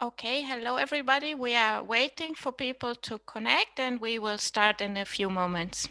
Okay, hello everybody. We are waiting for people to connect and we will start in a few moments.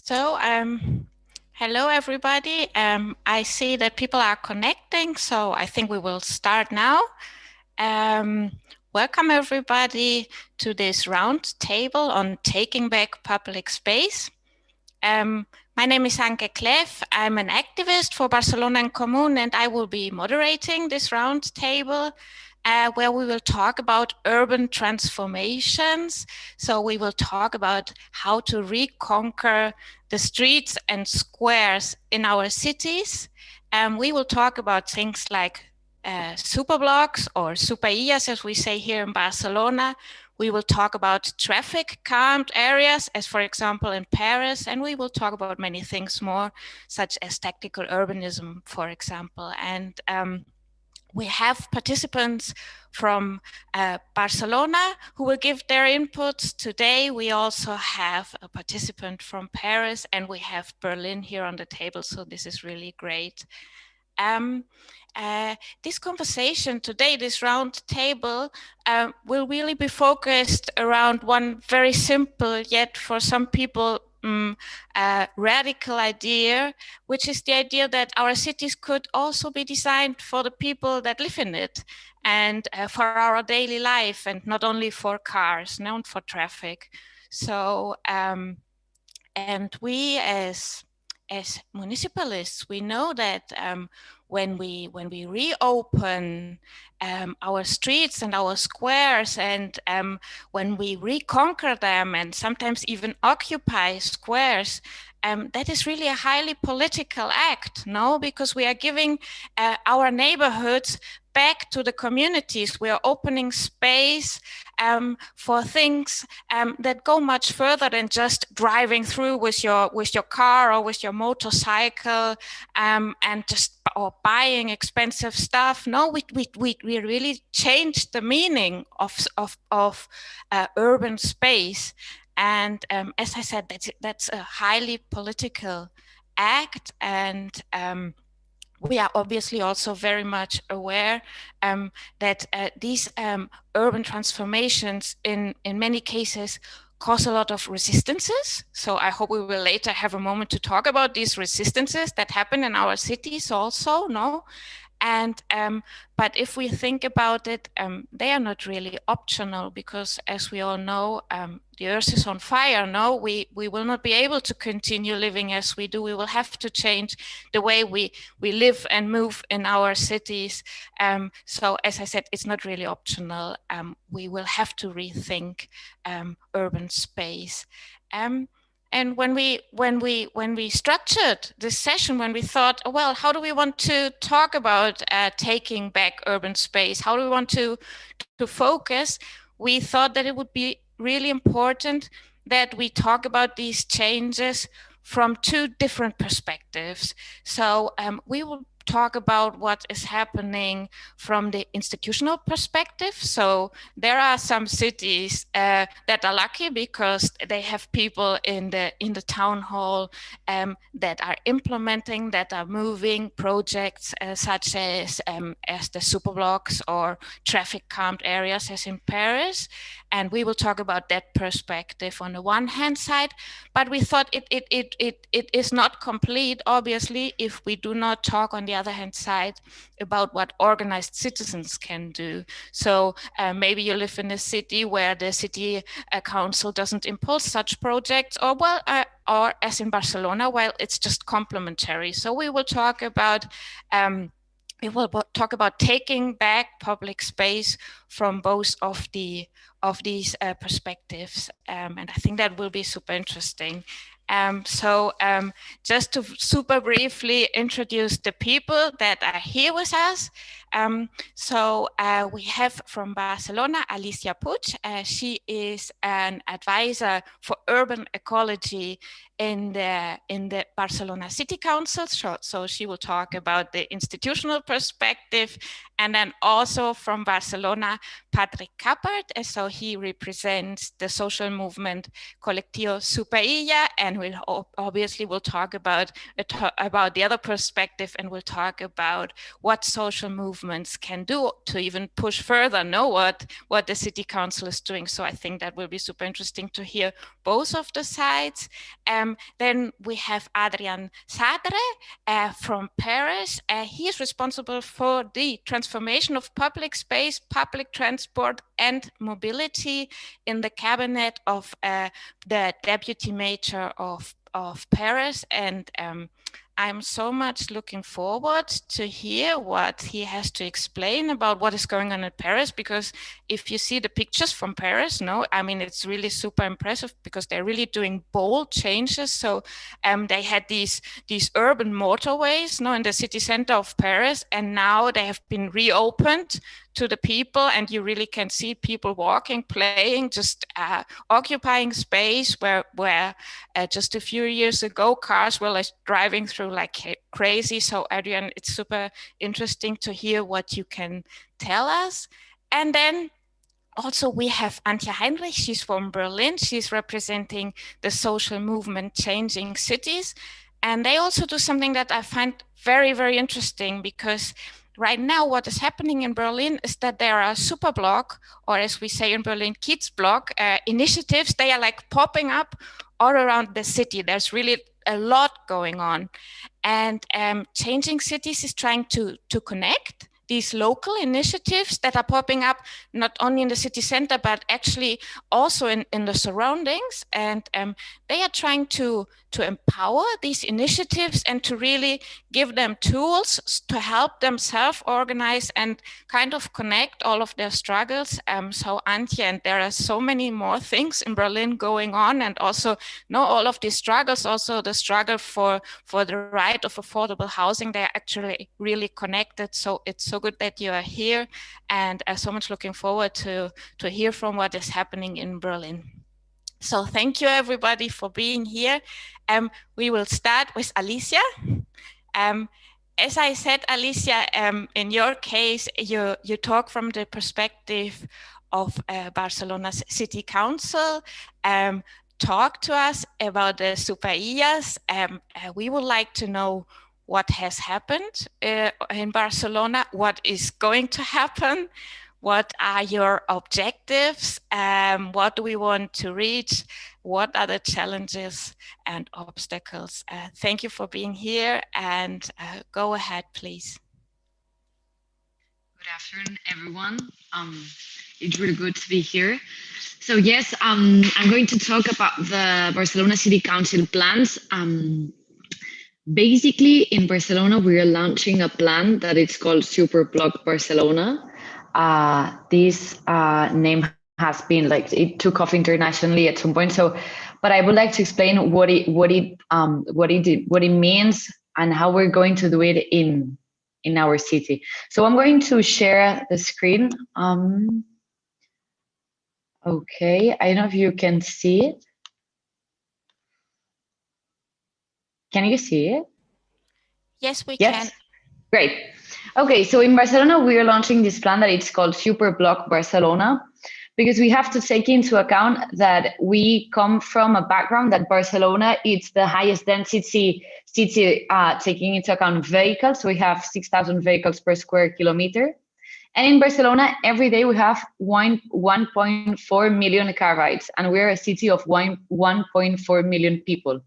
So, hello everybody. I see that people are connecting, so I think we will start now. Welcome everybody to this round table on taking back public space. My name is Anke Kleff. I'm an activist for Barcelona en Común, and I will be moderating this round table where we will talk about urban transformations. So we will talk about how to reconquer the streets and squares in our cities. We will talk about things like superblocks or superillas, as we say here in Barcelona. We will talk about traffic calmed areas, as for example in Paris, and we will talk about many things more, such as tactical urbanism, for example. And we have participants from Barcelona who will give their inputs today. We also have a participant from Paris, and we have Berlin here on the table, so this is really great. This conversation today, this round table, will really be focused around one very simple, yet for some people, radical idea, which is the idea that our cities could also be designed for the people that live in it and for our daily life, and not only for cars, not for traffic. So, and we as municipalists, we know that when we reopen our streets and our squares, and when we reconquer them and sometimes even occupy squares, that is really a highly political act, no? Because we are giving our neighborhoods back to the communities. We are opening space for things that go much further than just driving through with your car or with your motorcycle and just or buying expensive stuff. No, we really changed the meaning of urban space. And as I said, that's a highly political act, and we are obviously also very much aware that these urban transformations in many cases cause a lot of resistances. So I hope we will later have a moment to talk about these resistances that happen in our cities also, no? And but if we think about it, they are not really optional, because as we all know, the earth is on fire. No, we will not be able to continue living as we do. We will have to change the way we live and move in our cities. So as I said, it's not really optional. We will have to rethink urban space. And when we structured this session, when we thought, oh, well, how do we want to talk about taking back urban space? How do we want to focus? We thought that it would be really important that we talk about these changes from two different perspectives. So we will talk about what is happening from the institutional perspective. So there are some cities that are lucky because they have people in the town hall that are implementing, that are moving projects such as the superblocks or traffic calmed areas as in Paris. And we will talk about that perspective on the one hand side, but we thought it is not complete, obviously, if we do not talk on the other hand side about what organized citizens can do. So maybe you live in a city where the city council doesn't impulse such projects, or or as in Barcelona, well, it's just complementary. So we will talk about taking back public space from both of these perspectives, and I think that will be super interesting. So just to super briefly introduce the people that are here with us. So we have from Barcelona, Alicia Puig. She is an advisor for urban ecology in the Barcelona City Council. So she will talk about the institutional perspective. And then also from Barcelona, Patrick Kappert. So he represents the social movement Colectivo Superilla, and we'll talk about the other perspective, and we'll talk about what social movements can do to even push further, know what the city council is doing. So I think that will be super interesting to hear both of the sides. Then we have Adrian Sadre from Paris. He is responsible for the transformation of public space, public transport, and mobility in the cabinet of the deputy mayor of Paris. And I'm so much looking forward to hear what he has to explain about what is going on in Paris, because if you see the pictures from Paris, I mean, it's really super impressive because they're really doing bold changes. So they had these urban motorways, in the city center of Paris, and now they have been reopened to the people, and you really can see people walking, playing, just occupying space where just a few years ago cars were like driving through like crazy. So Adrian, it's super interesting to hear what you can tell us. And then also we have Antje Heinrich. She's from Berlin. She's representing the social movement Changing Cities, and they also do something that I find very, very interesting, because right now, what is happening in Berlin is that there are superblock, or as we say in Berlin, Kiezblock initiatives. They are like popping up all around the city. There's really a lot going on. And Changing Cities is trying to connect these local initiatives that are popping up not only in the city center, but actually also in the surroundings. And they are trying to empower these initiatives and to really give them tools to help them self-organize and kind of connect all of their struggles. So Antje, and there are so many more things in Berlin going on, and also all of these struggles, also the struggle for the right of affordable housing, they're actually really connected. So it's so good that you are here, and I'm so much looking forward to hear from what is happening in Berlin. So thank you everybody for being here. We will start with Alicia. As I said, Alicia, in your case, you talk from the perspective of Barcelona's City Council. Talk to us about the superillas. We would like to know what has happened in Barcelona, what is going to happen, what are your objectives, what do we want to reach, what are the challenges and obstacles. Thank you for being here, and go ahead, please. Good afternoon, everyone. It's really good to be here. So yes, I'm going to talk about the Barcelona City Council plans. Basically, in Barcelona, we are launching a plan that it's called Superblock Barcelona. This name has been like, it took off internationally at some point. So, but I would like to explain what it means and how we're going to do it in our city. So I'm going to share the screen. Okay, I don't know if you can see it. Can you see it? Yes, we can. Great. Okay, so in Barcelona, we are launching this plan that it's called Superblock Barcelona, because we have to take into account that we come from a background that Barcelona is the highest density city, taking into account vehicles. So we have 6,000 vehicles per square kilometer. And in Barcelona, every day we have 1.4 million car rides, and we're a city of 1.4 million people.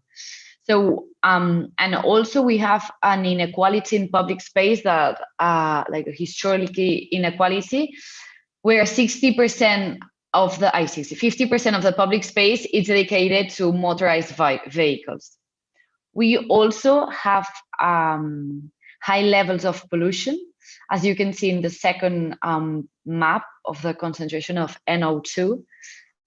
So, and also we have an inequality in public space that, like historically inequality, where 60% of the, 50% of the public space is dedicated to motorized vehicles. We also have high levels of pollution, as you can see in the second map of the concentration of NO2.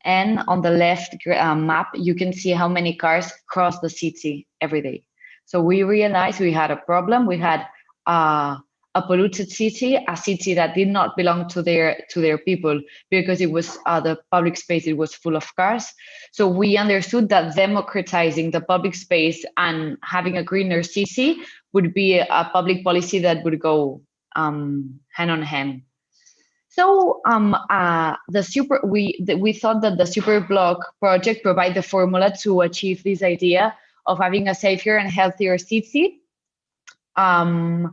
And on the left map, you can see how many cars cross the city every day. So we realized we had a problem. We had a polluted city, a city that did not belong to their people, because it was the public space, it was full of cars. So we understood that democratizing the public space and having a greener city would be a public policy that would go hand on hand. So we thought that the Superblock project provided the formula to achieve this idea of having a safer and healthier city. And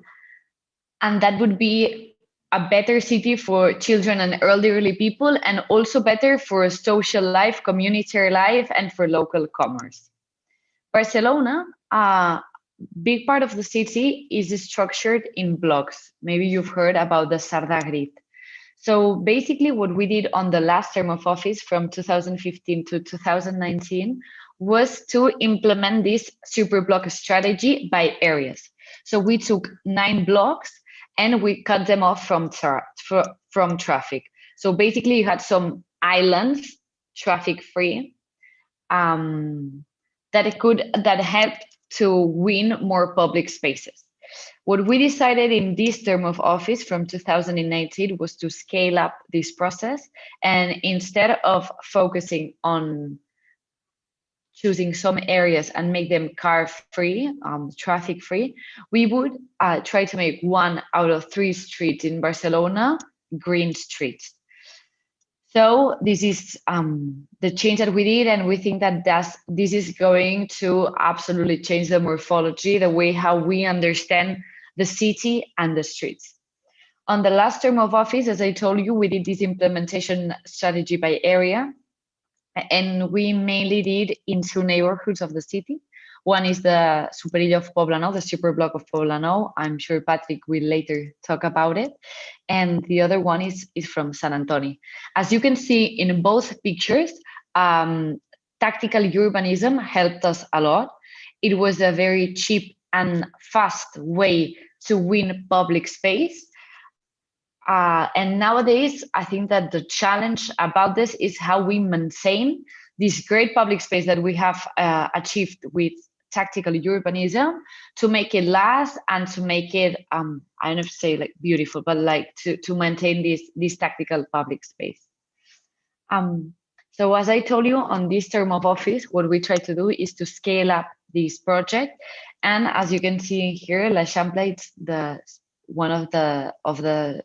that would be a better city for children and elderly people, and also better for social life, community life, and for local commerce. Barcelona, big part of the city is structured in blocks. Maybe you've heard about the Sarda grid. So basically what we did on the last term of office from 2015 to 2019 was to implement this superblock strategy by areas. So we took 9 blocks and we cut them off from traffic. So basically you had some islands, traffic free, that helped to win more public spaces. What we decided in this term of office from 2019 was to scale up this process, and instead of focusing on choosing some areas and make them car free, traffic free, we would try to make 1 out of 3 streets in Barcelona green streets. So this is the change that we did, and we think that this is going to absolutely change the morphology, the way how we understand the city and the streets. On the last term of office, as I told you, we did this implementation strategy by area, and we mainly did in 2 neighborhoods of the city. One is the Superilla of Poblano, the Superblock of Poblano. I'm sure Patrick will later talk about it. And the other one is from San Antonio. As you can see in both pictures, tactical urbanism helped us a lot. It was a very cheap and fast way to win public space. And nowadays, I think that the challenge about this is how we maintain this great public space that we have achieved with tactical urbanism, to make it last and to make it, I don't know if to say like beautiful, but like to maintain this tactical public space. So as I told you, on this term of office, what we try to do is to scale up this project. And as you can see here, La Champla is one of the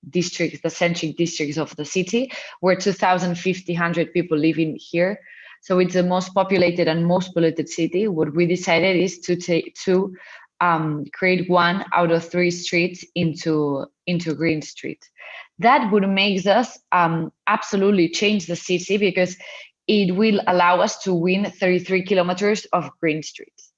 districts, the centric districts of the city, where 2,500 people live in here. So it's the most populated and most polluted city. What we decided is to create 1 out of 3 streets into green streets. That would make us absolutely change the city, because it will allow us to win 33 kilometers of green streets.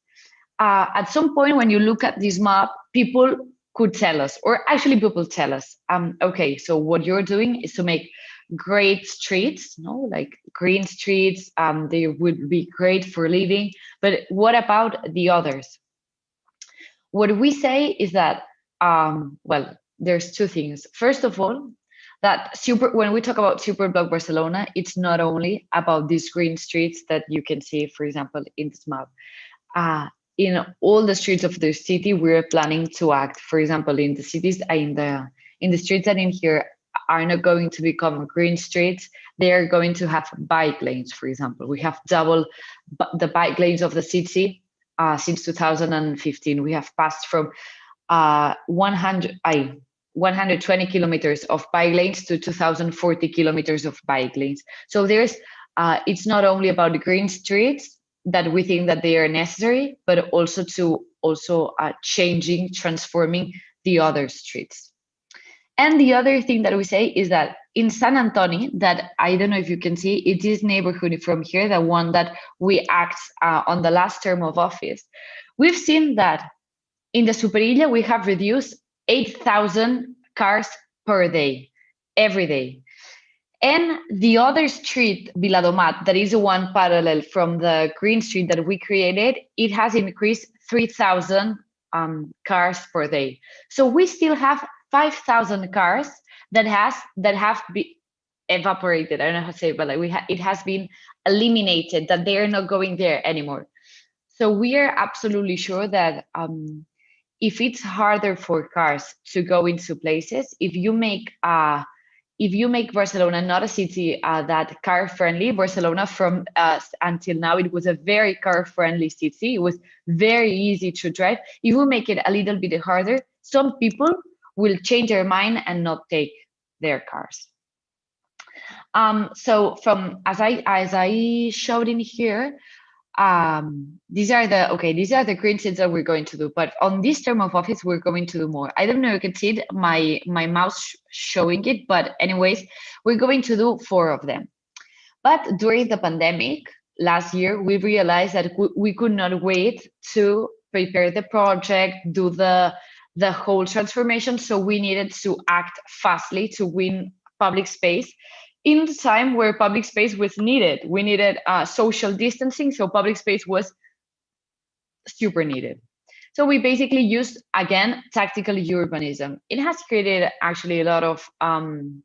At some point, when you look at this map, people could tell us, or actually people tell us, okay, so what you're doing is to make great streets, no, like green streets, they would be great for living, but what about the others? What we say is that, well, there's 2 things. First of all, that when we talk about Superblock Barcelona, it's not only about these green streets that you can see, for example, in this map. In all the streets of the city, we're planning to act. For example, in the cities, in the streets that in here are not going to become green streets. They are going to have bike lanes, for example. We have double the bike lanes of the city since 2015. We have passed from 120 kilometers of bike lanes to 2040 kilometers of bike lanes. So there's, it's not only about the green streets that we think that they are necessary, but also transforming the other streets. And the other thing that we say is that in San Antonio, that I don't know if you can see, it is neighborhood from here, the one that we act on the last term of office. We've seen that in the Superilla, we have reduced 8,000 cars per day, every day. And the other street, Viladomat, that is the one parallel from the green street that we created, it has increased 3,000 cars per day. So we still have 5,000 cars that have been evaporated. I don't know how to say it, but like it has been eliminated, that they are not going there anymore. So we are absolutely sure that if it's harder for cars to go into places, if you make Barcelona not a city that car friendly, Barcelona from until now, it was a very car friendly city. It was very easy to drive. If we make it a little bit harder, some people will change their mind and not take their cars. So as I showed in here, these are the green streets that we're going to do, but on this term of office we're going to do more. I don't know if you can see it, my mouse showing it, but anyways, we're going to do 4 of them. But during the pandemic last year, we realized that we could not wait to prepare the project, do the whole transformation, so we needed to act fastly to win public space in the time where public space was needed. We needed social distancing, so public space was super needed. So we basically used, again, tactical urbanism. It has created actually a lot of, I don't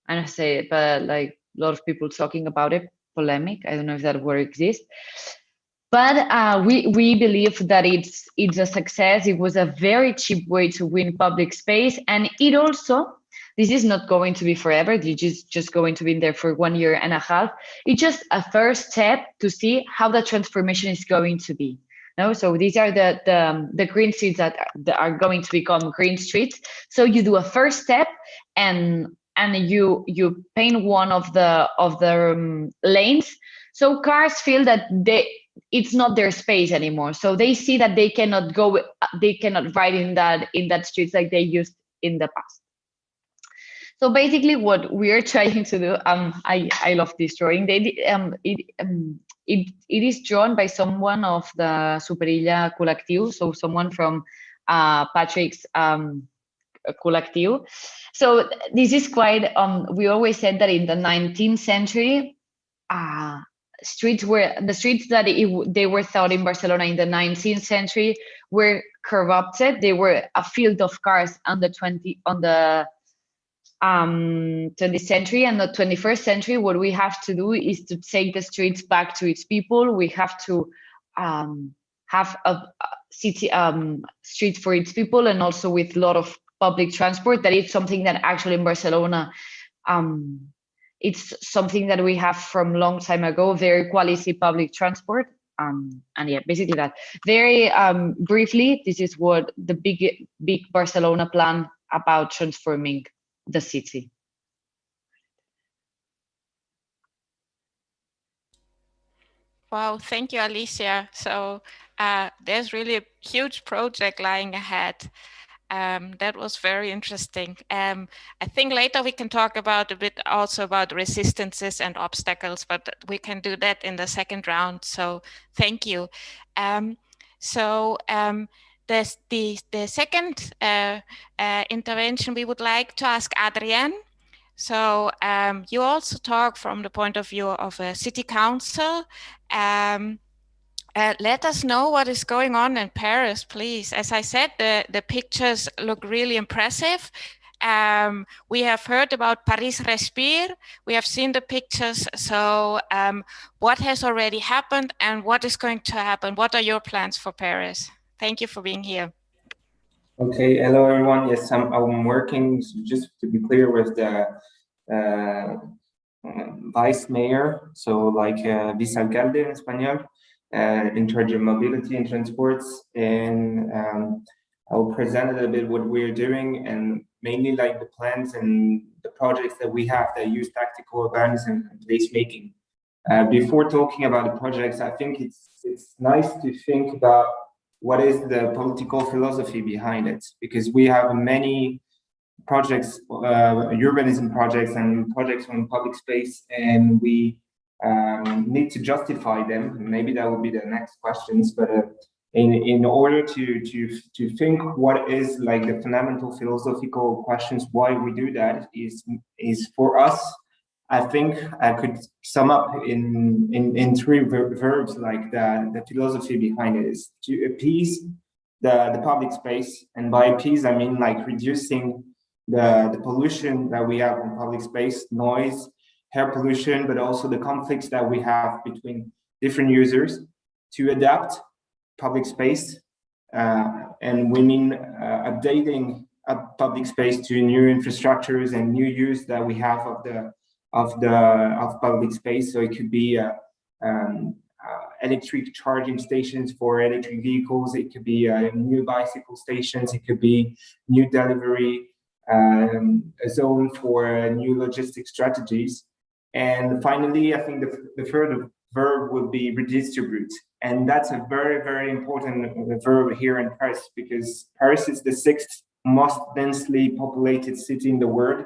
know how to say it, but like a lot of people talking about it, polemic. I don't know if that word exists. But we believe that it's a success. It was a very cheap way to win public space, and it also, this is not going to be forever. It's just going to be in there for 1.5 years. It's just a first step to see how the transformation is going to be. No, so these are the green streets that are going to become green streets. So you do a first step, and you paint one of the lanes, so cars feel that it's not their space anymore. So they see that they cannot ride in that streets like they used in the past. So basically, what we are trying to do, I love this drawing. It is drawn by someone of the Superilla collective, so someone from Patrick's collective. So this is quite. We always said that in the 19th century, the streets that they were thought in Barcelona in the 19th century were corrupted. They were a field of cars on the 20th century, and the 21st century, what we have to do is to take the streets back to its people. We have to have a city street for its people, and also with a lot of public transport. That is something that actually in Barcelona, it's something that we have from a long time ago, very quality public transport. And yeah, basically that. Very briefly, this is what the big Barcelona plan about transforming the city. Wow, thank you, Alicia. So there's really a huge project lying ahead. That was very interesting. I think later we can talk about a bit also about resistances and obstacles, but we can do that in the second round. So thank you. The second intervention, we would like to ask Adrienne. So you also talk from the point of view of a city council. Let us know what is going on in Paris, please. As I said, the pictures look really impressive. We have heard about Paris Respire. We have seen the pictures. So what has already happened and what is going to happen? What are your plans for Paris? Thank you for being here. Okay, hello everyone. Yes, I'm working, so just to be clear, with the vice mayor, so like vicealcalde in Spanish, in charge of mobility and transports, and I'll present a little bit what we're doing, and mainly like the plans and the projects that we have that use tactical urbanism and placemaking. Before talking about the projects, I think it's nice to think about what is the political philosophy behind it, because we have many projects, urbanism projects and projects on public space, and we need to justify them. Maybe that would be the next questions, but in order to think what is like the fundamental philosophical questions why we do that is for us. I think I could sum up in three verbs, like the philosophy behind it is to appease the public space, and by appease I mean like reducing the pollution that we have in public space, noise, air pollution, but also the conflicts that we have between different users, to adapt public space, and we mean updating a public space to new infrastructures and new use that we have of public space. So it could be electric charging stations for electric vehicles, it could be new bicycle stations, it could be new delivery, a zone for new logistic strategies. And finally, I think the third verb would be redistribute. And that's a very, very important verb here in Paris, because Paris is the sixth most densely populated city in the world.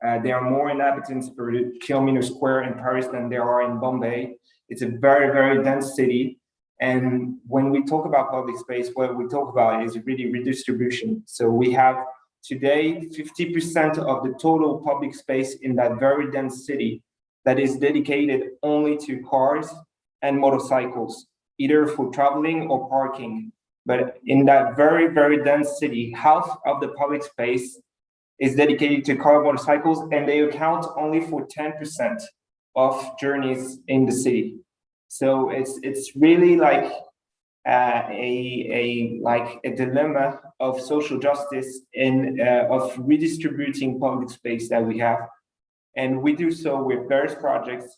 There are more inhabitants per kilometer square in Paris than there are in Bombay. It's a very, very dense city. And when we talk about public space, what we talk about is really redistribution. So we have today 50% of the total public space in that very dense city that is dedicated only to cars and motorcycles, either for traveling or parking. But in that very, very dense city, half of the public space is dedicated to car motorcycles, and they account only for 10% of journeys in the city. So it's really like a dilemma of social justice and of redistributing public space that we have. And we do so with various projects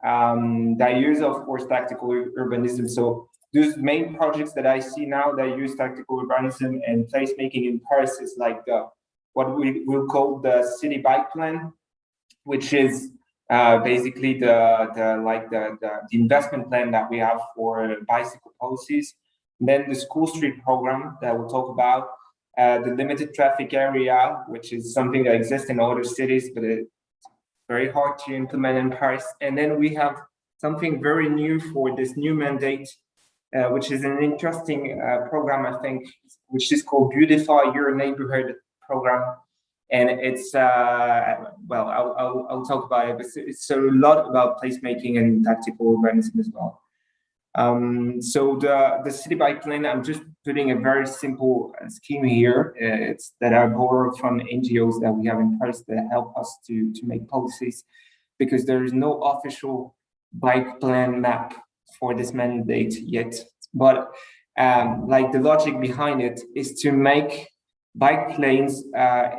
that use, of course, tactical urbanism. So those main projects that I see now that use tactical urbanism and placemaking in Paris is like what we will call the city bike plan, which is basically the investment plan that we have for bicycle policies. And then the school street program that we'll talk about, the limited traffic area, which is something that exists in other cities, but it's very hard to implement in Paris. And then we have something very new for this new mandate, which is an interesting program, I think, which is called Beautify Your Neighborhood program. And it's, well, I'll talk about it, but it's a lot about placemaking and tactical urbanism as well. So the city bike plan, I'm just putting a very simple scheme here. It's that I borrowed from NGOs that we have in Paris that help us to make policies, because there is no official bike plan map for this mandate yet. But like the logic behind it is to make bike lanes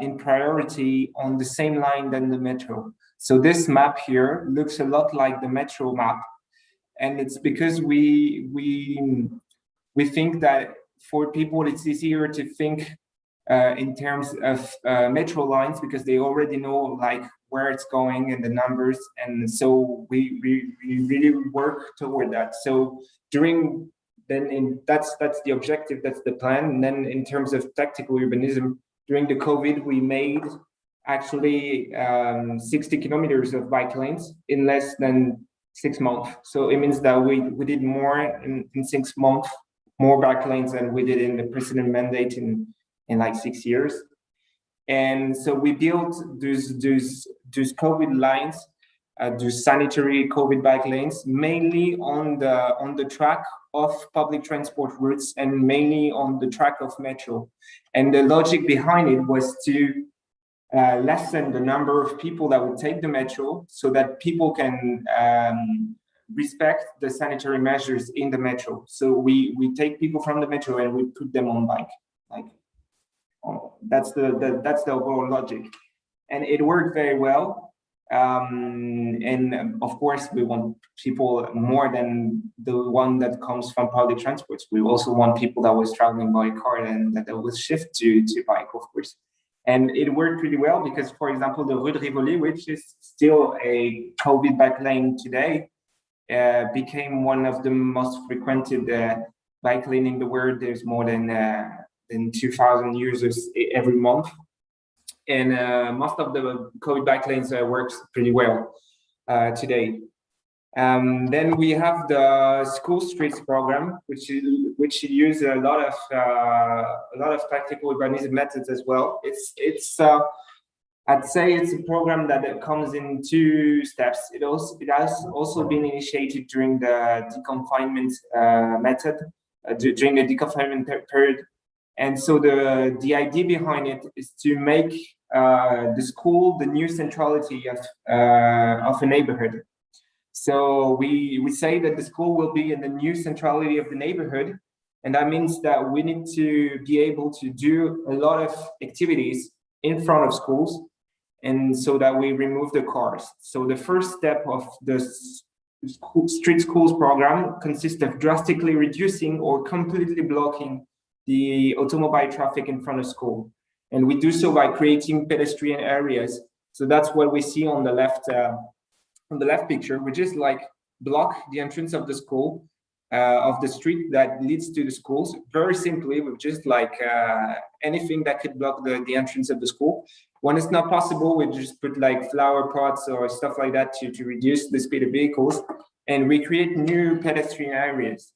in priority on the same line than the metro. So this map here looks a lot like the metro map, and it's because we think that for people it's easier to think in terms of metro lines, because they already know like where it's going and the numbers, and so we really work toward that. So that's the objective, that's the plan. And then in terms of tactical urbanism, during the COVID, we made actually 60 kilometers of bike lanes in less than 6 months. So it means that we did more in 6 months, more bike lanes than we did in the precedent mandate in like 6 years. And so we built those COVID lines, those sanitary COVID bike lanes, mainly on the track of public transport routes and mainly on the track of metro. And the logic behind it was to lessen the number of people that would take the metro, so that people can respect the sanitary measures in the metro. So we take people from the metro and we put them on bike. Like, that's the overall logic, and it worked very well. And of course, we want people more than the one that comes from public transports. We also want people that was traveling by car and that will shift to bike, of course. And it worked really well because, for example, the Rue de Rivoli, which is still a COVID bike lane today, became one of the most frequented bike lane in the world. There's more than 2,000 users every month. And most of the COVID bike lanes works pretty well today. Then we have the school streets program, which use a lot of practical urbanism methods as well. I'd say it's a program that comes in 2 steps. It has also been initiated during the deconfinement method, during the deconfinement period. And so the idea behind it is to make the school the new centrality of a neighborhood. So we say that the school will be in the new centrality of the neighborhood, and that means that we need to be able to do a lot of activities in front of schools, and so that we remove the cars. So the first step of the street schools program consists of drastically reducing or completely blocking the automobile traffic in front of school. And we do so by creating pedestrian areas. So that's what we see on the left picture. We just like block the entrance of the school, of the street that leads to the schools, very simply with just like anything that could block the entrance of the school. When it's not possible, we just put like flower pots or stuff like that to reduce the speed of vehicles, and we create new pedestrian areas.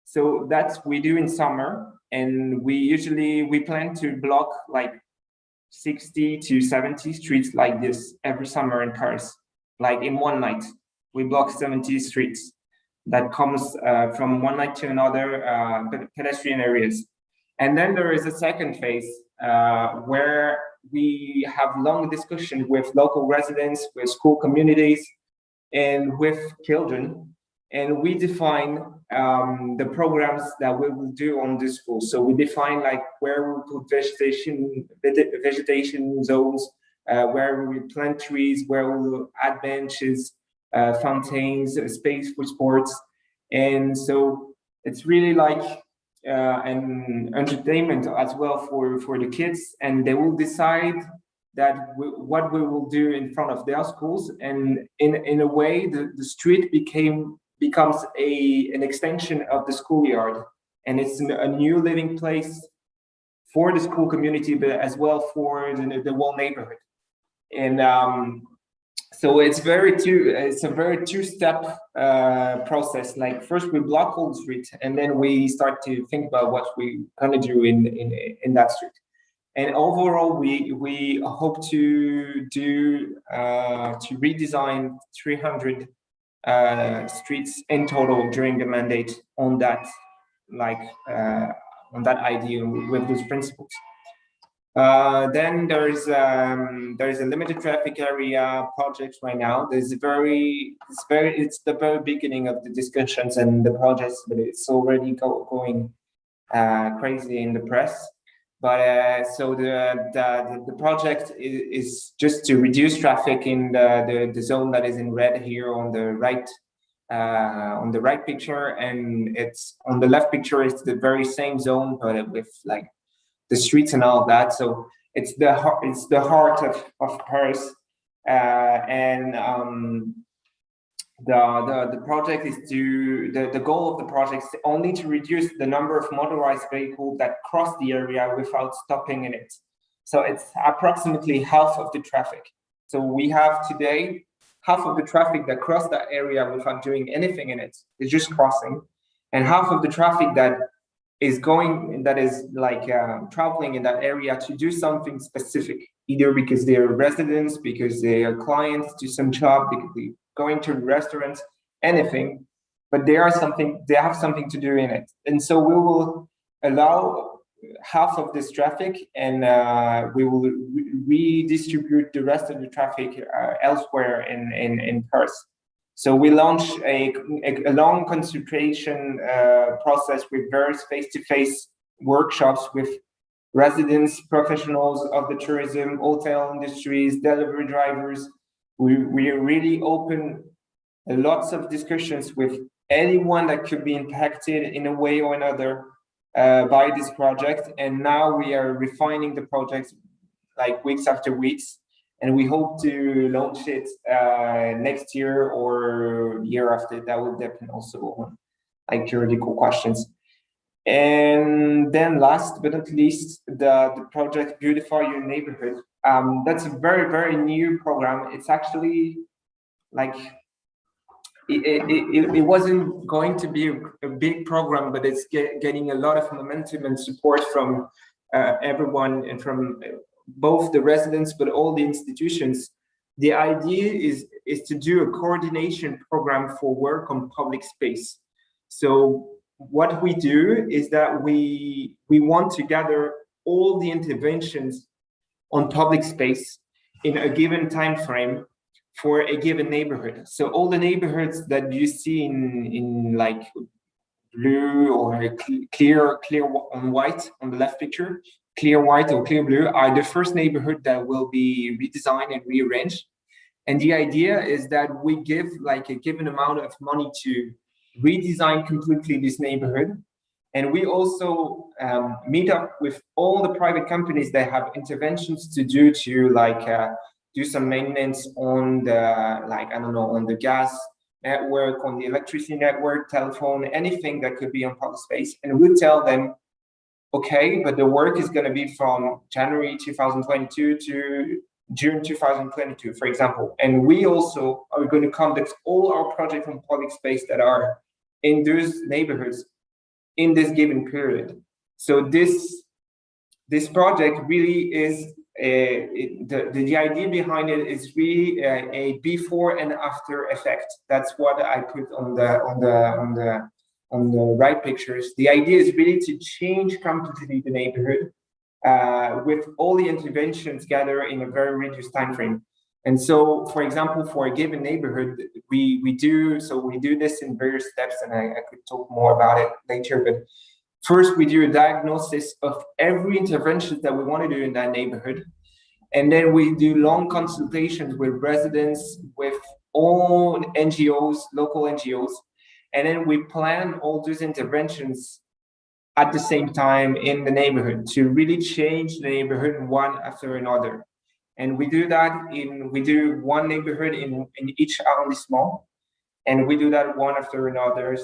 So that's we do in summer, and we plan to block like 60 to 70 streets like this every summer in Paris. Like in one night, we block 70 streets that comes from one night to another, pedestrian areas. And then there is a second phase where we have long discussion with local residents, with school communities, and with children. And we define the programs that we will do on this school. So we define like where we put vegetation zones, where we plant trees, where we will add benches, fountains, space for sports. And so it's really like an entertainment as well for the kids, and they will decide that what we will do in front of their schools. And in a way, the street becomes an extension of the schoolyard, and it's a new living place for the school community, but as well for the whole neighborhood. And so it's a very two-step process. Like first we block all the street, and then we start to think about what we're gonna do in that street. And overall, we hope to redesign 300 streets in total during the mandate on that idea with those principles. Then there's a limited traffic area project right now. It's the very beginning of the discussions and the projects, but it's already going crazy in the press. But so the project is just to reduce traffic in the zone that is in red here on the right picture, and it's on the left picture. It's the very same zone, but with like the streets and all of that. So it's the heart of Paris, The project is the goal of the project is only to reduce the number of motorized vehicles that cross the area without stopping in it. So it's approximately half of the traffic. So we have today half of the traffic that cross that area without doing anything in it. It's just crossing, and half of the traffic that is traveling in that area to do something specific, either because they're residents, because they are clients, do some job, because they're going to restaurants, anything, but they have something to do in it. And so we will allow half of this traffic, and we will redistribute the rest of the traffic elsewhere in Paris. So we launched a long consultation process with various face-to-face workshops with residents, professionals of the tourism, hotel industries, delivery drivers. We really open lots of discussions with anyone that could be impacted in a way or another by this project. And now we are refining the project like weeks after weeks. And we hope to launch it next year or year after. That will depend also on like theoretical questions. And then last but not least, the project Beautify Your Neighborhood. That's a very, very new program. It's actually like, it wasn't going to be a big program, but it's getting a lot of momentum and support from everyone, and from both the residents, but all the institutions. The idea is to do a coordination program for work on public space. So what we do is that we want to gather all the interventions on public space in a given time frame for a given neighborhood. So all the neighborhoods that you see in like blue or clear on white on the left picture, clear white or clear blue, are the first neighborhood that will be redesigned and rearranged. And the idea is that we give like a given amount of money to redesign completely this neighborhood. And we also meet up with all the private companies that have interventions to do to like do some maintenance on the, like, I don't know, on the gas network, on the electricity network, telephone, anything that could be on public space. And we tell them, okay, but the work is going to be from January 2022 to June 2022, for example. And we also are going to conduct all our projects on public space that are in those neighborhoods in this given period. So this project really is the idea behind it is really a before and after effect. That's what I put on the right pictures. The idea is really to change completely the neighborhood with all the interventions gathered in a very reduced time frame. And so, for example, for a given neighborhood, we do this in various steps, and I could talk more about it later. But first, we do a diagnosis of every intervention that we want to do in that neighborhood. And then we do long consultations with residents, with all NGOs, local NGOs. And then we plan all those interventions at the same time in the neighborhood to really change the neighborhood one after another. And we do that we do one neighborhood in each arrondissement, and we do that one after another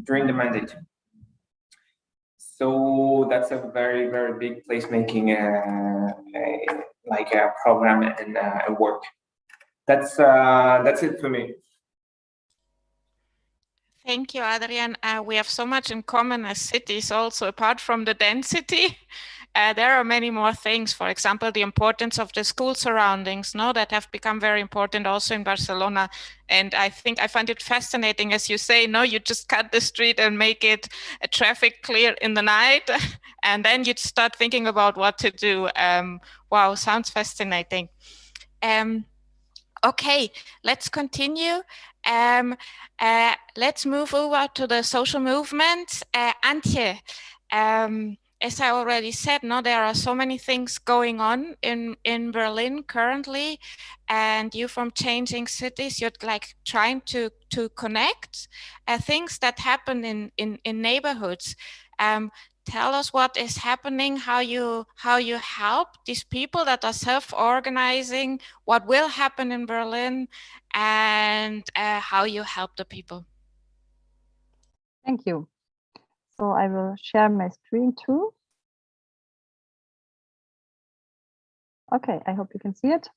during the mandate. So that's a very, very big placemaking like a program and a work. That's it for me. Thank you, Adrian. We have so much in common as cities also, apart from the density. There are many more things. For example, the importance of the school surroundings, that have become very important also in Barcelona. And I think I find it fascinating, as you say, you just cut the street and make it traffic clear in the night, and then you start thinking about what to do. Wow, sounds fascinating. Okay, let's continue. Let's move over to the social movement. Antje, as I already said, there are so many things going on in Berlin currently, and you from Changing Cities, you're like trying to connect things that happen in neighborhoods. tell us what is happening, how you help these people that are self-organizing, what will happen in Berlin, and how you help the people. Thank you. So I will share my screen too. Okay, I hope you can see it.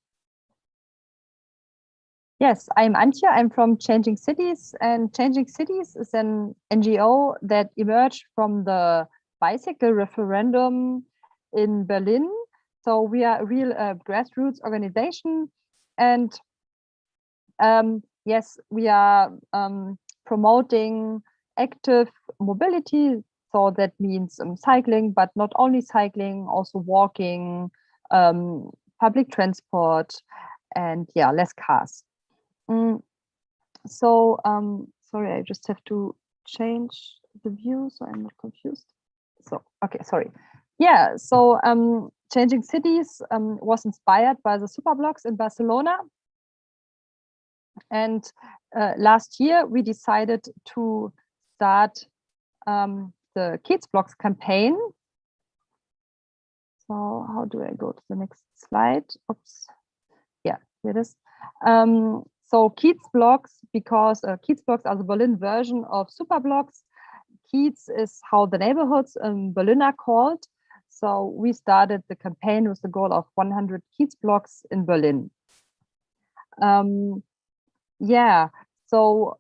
Yes, I'm Antje. I'm from Changing Cities, and Changing Cities is an NGO that emerged from the bicycle referendum in Berlin. So we are a real grassroots organization, and yes, we are promoting active mobility. So that means cycling, but not only cycling, also walking, public transport, and yeah, less cars. So sorry, I just have to change the view so I'm not confused. So okay, sorry. Yeah, so Changing Cities was inspired by the superblocks in Barcelona. And last year we decided to start the Kids Blocks campaign. So how do I go to the next slide? Oops. Yeah, here it is. So Kiez blocks, because Kiez blocks are the Berlin version of superblocks. Kiez is how the neighborhoods in Berlin are called. So we started the campaign with the goal of 100 Kiez blocks in Berlin. Yeah, so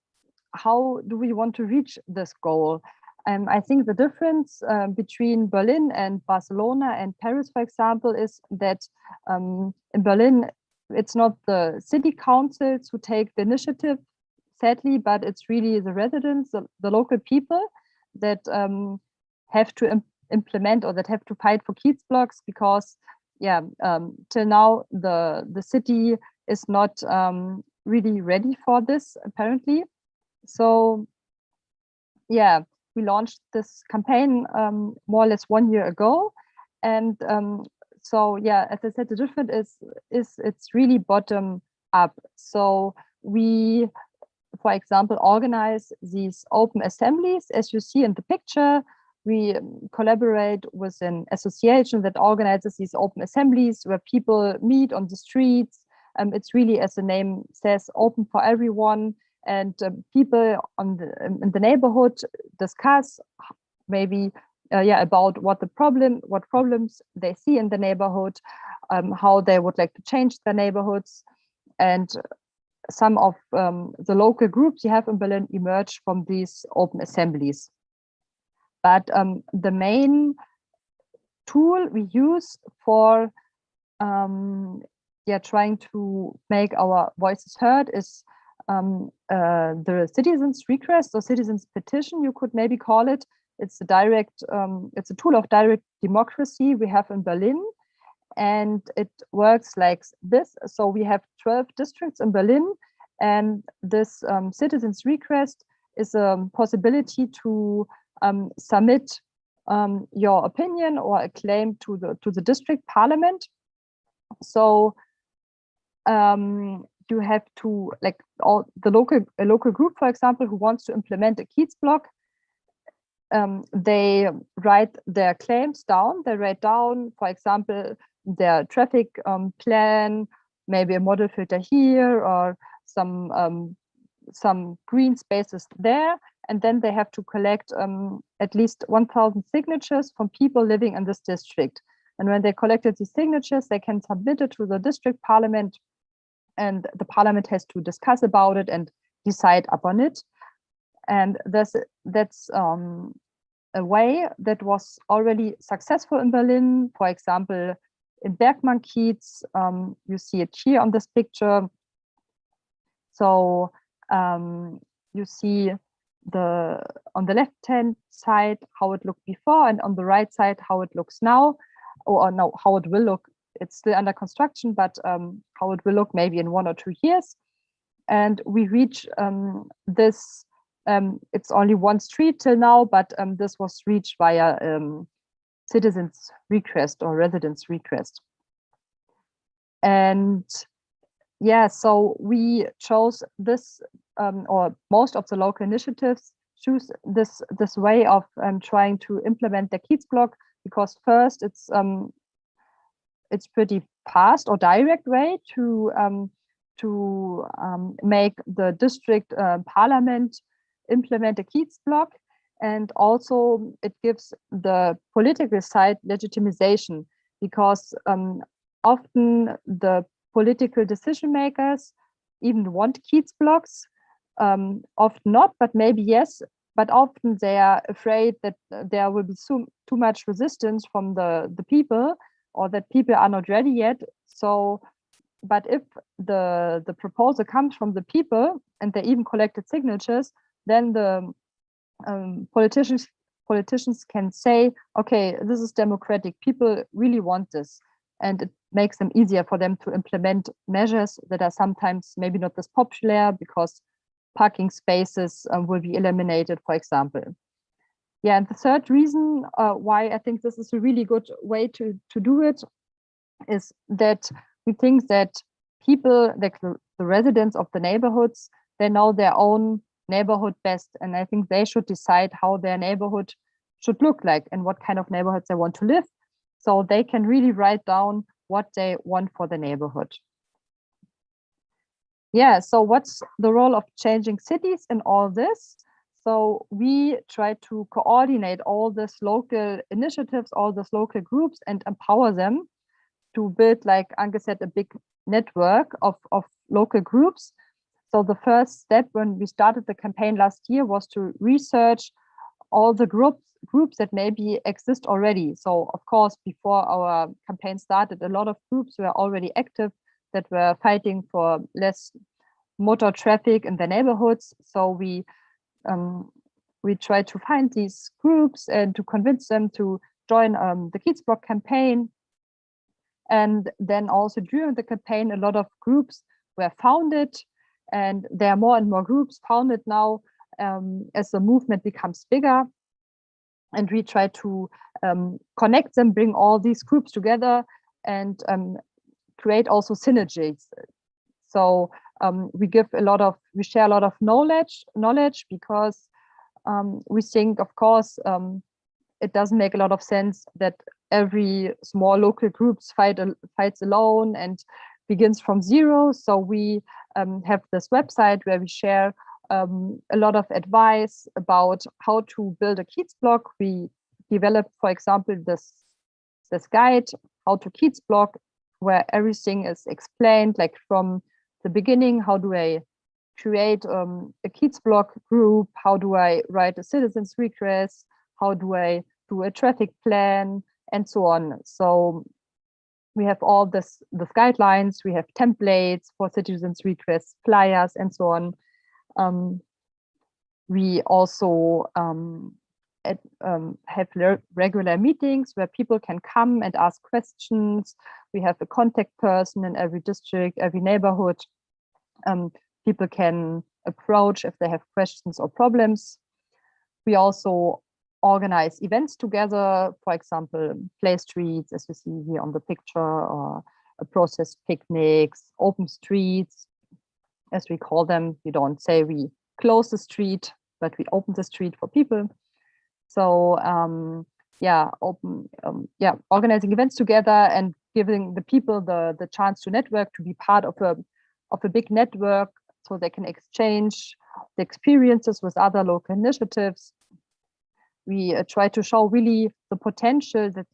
how do we want to reach this goal? I think the difference between Berlin and Barcelona and Paris, for example, is that in Berlin, it's not the city councils who take the initiative, sadly, but it's really the residents, the local people that have to implement or that have to fight for Kiez blocks, because yeah, till now the city is not really ready for this, apparently. So yeah, we launched this campaign more or less 1 year ago, and so yeah, as I said, the difference is it's really bottom up. So we, for example, organize these open assemblies, as you see in the picture. We collaborate with an association that organizes these open assemblies where people meet on the streets. It's really, as the name says, open for everyone, and people in the neighborhood discuss maybe about what problems they see in the neighborhood, how they would like to change their neighborhoods. And some of the local groups you have in Berlin emerge from these open assemblies. But the main tool we use for trying to make our voices heard is the citizens' request or citizens' petition, you could maybe call it. It's a direct, it's a tool of direct democracy we have in Berlin, and it works like this. So we have 12 districts in Berlin, and this citizens' request is a possibility to submit your opinion or a claim to the district parliament. So you have to, like, a local group, for example, who wants to implement a Kiez block, they write their claims down. They write down, for example, their traffic plan, maybe a model filter here, or some green spaces there. And then they have to collect at least 1,000 signatures from people living in this district. And when they collected these signatures, they can submit it to the district parliament, and the parliament has to discuss about it and decide upon it. And that's a way that was already successful in Berlin. For example, in Bergmann-Kiez, you see it here on this picture. So you see on the left-hand side how it looked before, and on the right side how it looks now, or no, how it will look. It's still under construction, but how it will look maybe in 1 or 2 years. And we reach this. It's only one street till now, but this was reached via citizens' request or residents' request. And yeah, so we chose this, or most of the local initiatives choose this way of trying to implement the Kiezblock, because first it's pretty fast or direct way to make the district parliament implement a Kiezblock, and also it gives the political side legitimization, because often the political decision makers even want Kiezblocks, often not, but maybe yes, but often they are afraid that there will be too much resistance from the people, or that people are not ready yet. So, but if the proposal comes from the people and they even collected signatures, then the politicians can say, okay, this is democratic, people really want this, and it makes them easier for them to implement measures that are sometimes maybe not as popular, because parking spaces will be eliminated, for example. Yeah, and the third reason why I think this is a really good way to do it is that we think that people, like the residents of the neighborhoods, they know their own neighborhood best, and I think they should decide how their neighborhood should look like and what kind of neighborhoods they want to live, so they can really write down what they want for the neighborhood. Yeah, so what's the role of changing cities in all this? So we try to coordinate all these local initiatives, all these local groups, and empower them to build, like Anke said, a big network of local groups. So the first step when we started the campaign last year was to research all the groups that maybe exist already. So of course, before our campaign started, a lot of groups were already active that were fighting for less motor traffic in the neighborhoods. So we tried to find these groups and to convince them to join the Kiezblock campaign. And then also during the campaign, a lot of groups were founded, and there are more and more groups founded now as the movement becomes bigger. And we try to connect them, bring all these groups together, and create also synergies. So we share a lot of knowledge because we think, of course, it doesn't make a lot of sense that every small local groups fights alone and begins from zero. So we have this website where we share a lot of advice about how to build a Kiezblock. We developed, for example, this guide, how to Kiezblock, where everything is explained, like from the beginning, how do I create a Kiezblock group? How do I write a citizen's request? How do I do a traffic plan? And so on. So we have all the guidelines, we have templates for citizens' requests, flyers, and so on. We also have regular meetings where people can come and ask questions. We have a contact person in every district, every neighborhood. People can approach if they have questions or problems. We also organize events together, for example, play streets, as you see here on the picture, or process picnics, open streets, as we call them. We don't say we close the street, but we open the street for people. So organizing events together and giving the people the chance to network, to be part of a big network, so they can exchange the experiences with other local initiatives. We try to show really the potential that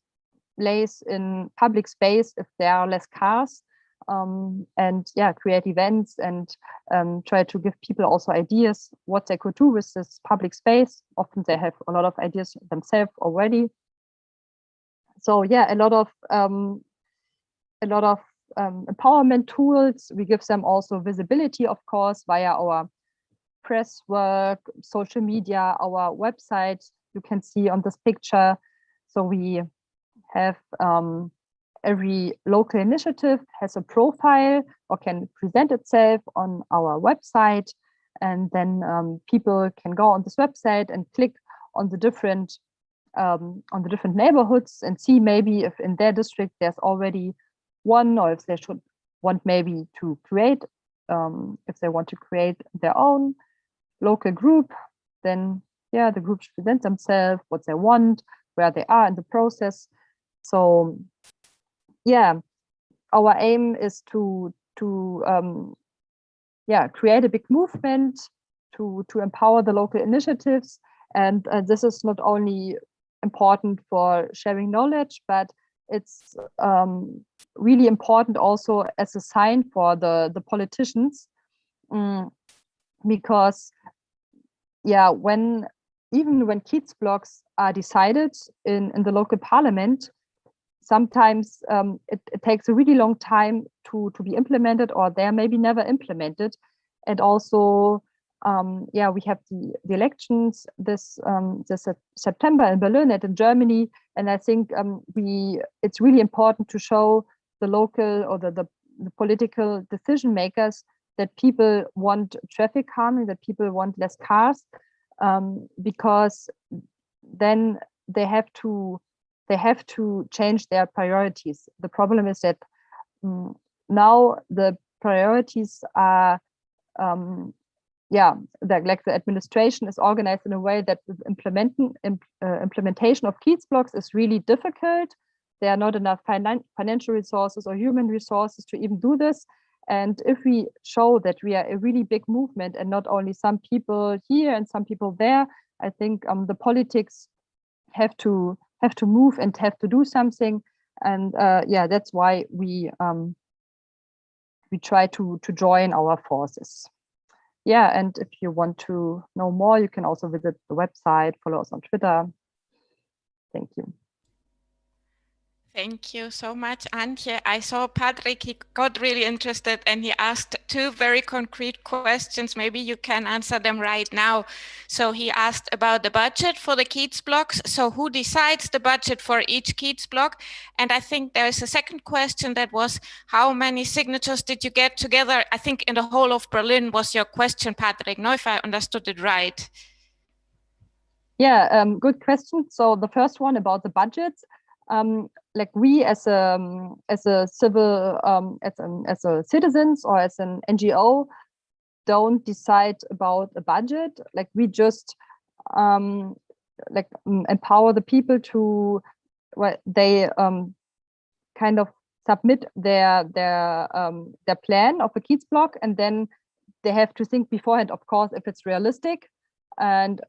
lays in public space if there are less cars, and create events and try to give people also ideas what they could do with this public space. Often they have a lot of ideas themselves already. So a lot of empowerment tools. We give them also visibility, of course, via our press work, social media, our website. You can see on this picture. So we have every local initiative has a profile or can present itself on our website, and then people can go on this website and click on the different neighborhoods and see maybe if in their district there's already one, or if they should want maybe to create, if they want to create their own local group, then yeah, the group should present themselves, what they want, where they are in the process. So yeah, our aim is to create a big movement to empower the local initiatives. And this is not only important for sharing knowledge, but it's really important also as a sign for the politicians, because even when kids blocks are decided in the local parliament, sometimes it takes a really long time to be implemented, or they're maybe never implemented. And also, we have the elections this September in Berlin and in Germany, and I think it's really important to show the local or the political decision makers that people want traffic calming, that people want less cars, because then they have to change their priorities. The problem is that now the priorities are like the administration is organized in a way that the implementation of Kiez blocks is really difficult. There are not enough financial resources or human resources to even do this. And if we show that we are a really big movement and not only some people here and some people there, I think the politics have to move and have to do something. And that's why we try to join our forces. Yeah, and if you want to know more, you can also visit the website, follow us on Twitter. Thank you. Thank you so much, Antje. I saw Patrick, he got really interested and he asked two very concrete questions. Maybe you can answer them right now. So he asked about the budget for the Kiez blocks. So who decides the budget for each Kiez block? And I think there is a second question that was, how many signatures did you get together? I think in the whole of Berlin was your question, Patrick, no, if I understood it right. Yeah, good question. So the first one about the budget. Like we as a civil as a citizens or as an NGO don't decide about a budget. Like we just empower the people to they kind of submit their plan of a Kiez block, and then they have to think beforehand, of course, if it's realistic, and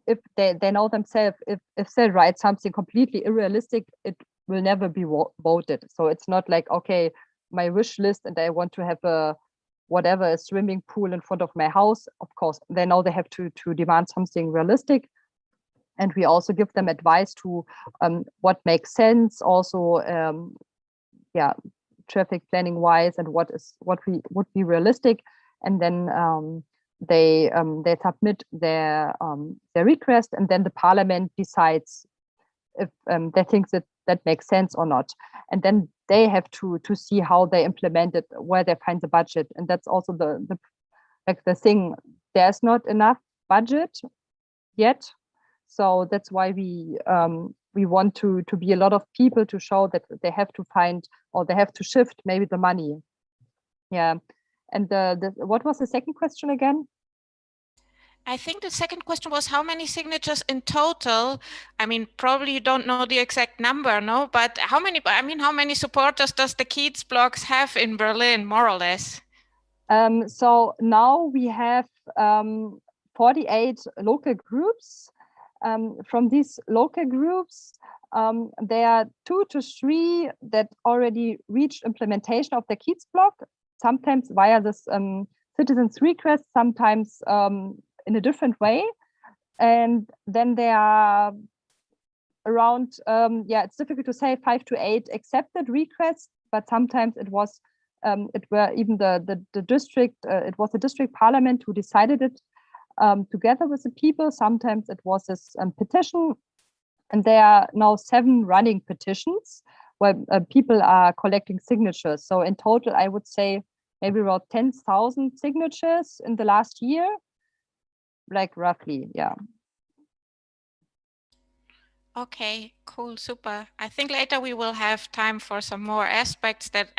if they know themselves, if they write something completely unrealistic, it will never be voted. So it's not like, okay, my wish list and I want to have a swimming pool in front of my house. Of course, they know they have to demand something realistic. And we also give them advice to what makes sense, also traffic planning wise, and what would be realistic. And then they submit their request, and then the parliament decides if they think that makes sense or not. And then they have to see how they implement it, where they find the budget. And that's also the thing. There's not enough budget yet, so that's why we want to be a lot of people to show that they have to find, or they have to shift maybe the money. Yeah. And what was the second question again? I think the second question was how many signatures in total. I mean, probably you don't know the exact number, no? But how many supporters does the Kiez blocks have in Berlin, more or less? So now we have 48 local groups. From these local groups, there are 2 to 3 that already reached implementation of the Kiez block, sometimes via this citizens' request, sometimes in a different way. And then there are around, it's difficult to say, 5 to 8 accepted requests, but sometimes it was even the district, it was the district parliament who decided it together with the people. Sometimes it was this petition, and there are now 7 running petitions where people are collecting signatures. So in total, I would say maybe about 10,000 signatures in the last year, like roughly, yeah. Okay, cool, super. I think later we will have time for some more aspects that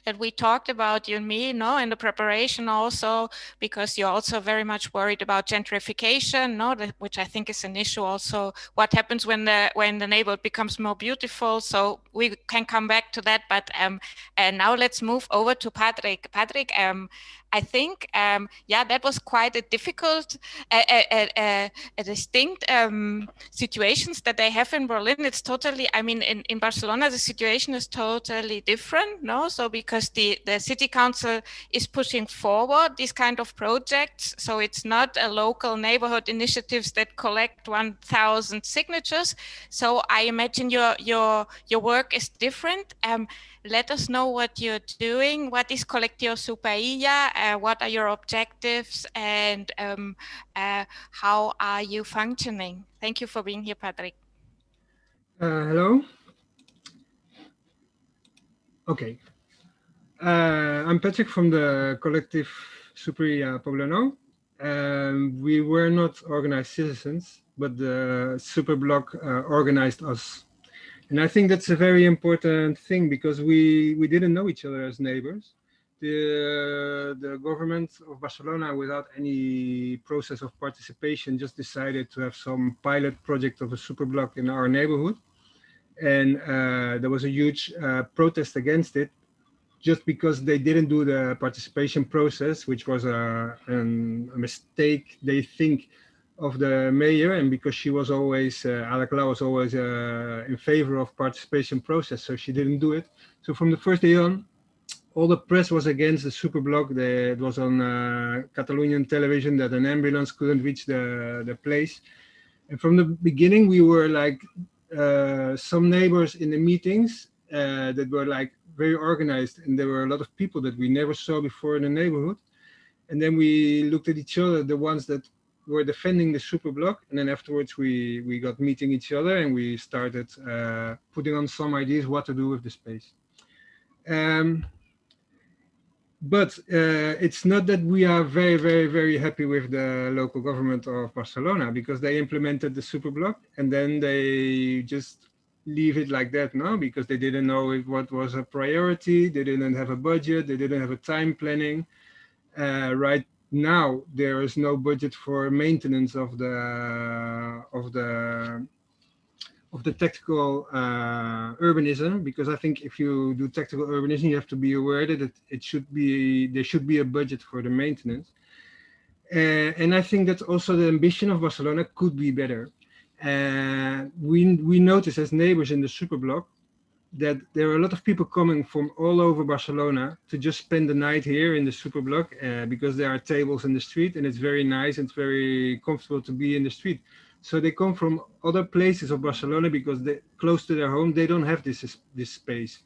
that we talked about, you and me, no, in the preparation also, because you're also very much worried about gentrification, no, which I think is an issue also. What happens when the neighborhood becomes more beautiful? So we can come back to that. But and now let's move over to Patrick. Patrick, I think, yeah, that was quite a difficult, a distinct situations that they have in Berlin. It's totally, I mean, in Barcelona, the situation is totally different, no? So because the city council is pushing forward these kind of projects, so it's not a local neighborhood initiatives that collect 1,000 signatures. So I imagine your work is different. Let us know what you're doing. What is Colectivo Superilla? What are your objectives, and how are you functioning? Thank you for being here, Patrick. Hello. Okay. I'm Patrick from the Collective Superilla Poblano. We were not organized citizens, but the superblock organized us. And I think that's a very important thing, because we didn't know each other as neighbors. The government of Barcelona, without any process of participation, just decided to have some pilot project of a superblock in our neighborhood. And there was a huge protest against it, just because they didn't do the participation process, which was a mistake, they think, of the mayor, and because she was always, Alakla was always in favor of participation process, so she didn't do it. So from the first day on, all the press was against the superblock. It was on Catalonian television that an ambulance couldn't reach the place. And from the beginning, we were like some neighbors in the meetings that were like very organized, and there were a lot of people that we never saw before in the neighborhood. And then we looked at each other, the ones that were defending the superblock, and then afterwards we got meeting each other, and we started putting on some ideas what to do with the space. But it's not that we are very, very, very happy with the local government of Barcelona, because they implemented the superblock and then they just leave it like that, no? Because they didn't know what was a priority, they didn't have a budget, they didn't have a time planning. Right now, there is no budget for maintenance of the tactical urbanism, because I think if you do tactical urbanism, you have to be aware that there should be a budget for the maintenance. And I think that also the ambition of Barcelona could be better. We notice as neighbors in the superblock that there are a lot of people coming from all over Barcelona to just spend the night here in the superblock, because there are tables in the street and it's very nice and it's very comfortable to be in the street. So they come from other places of Barcelona because they close to their home, they don't have this space.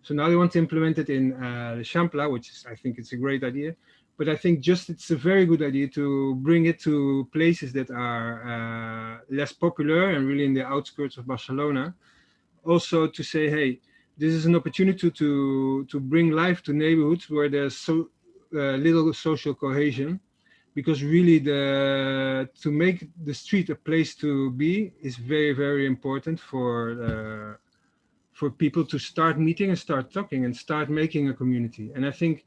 So now they want to implement it in the Champla, which is, I think it's a great idea. But I think just it's a very good idea to bring it to places that are less popular and really in the outskirts of Barcelona. Also to say, hey, this is an opportunity to bring life to neighborhoods where there's so little social cohesion, because really to make the street a place to be is very, very important for people to start meeting and start talking and start making a community. And I think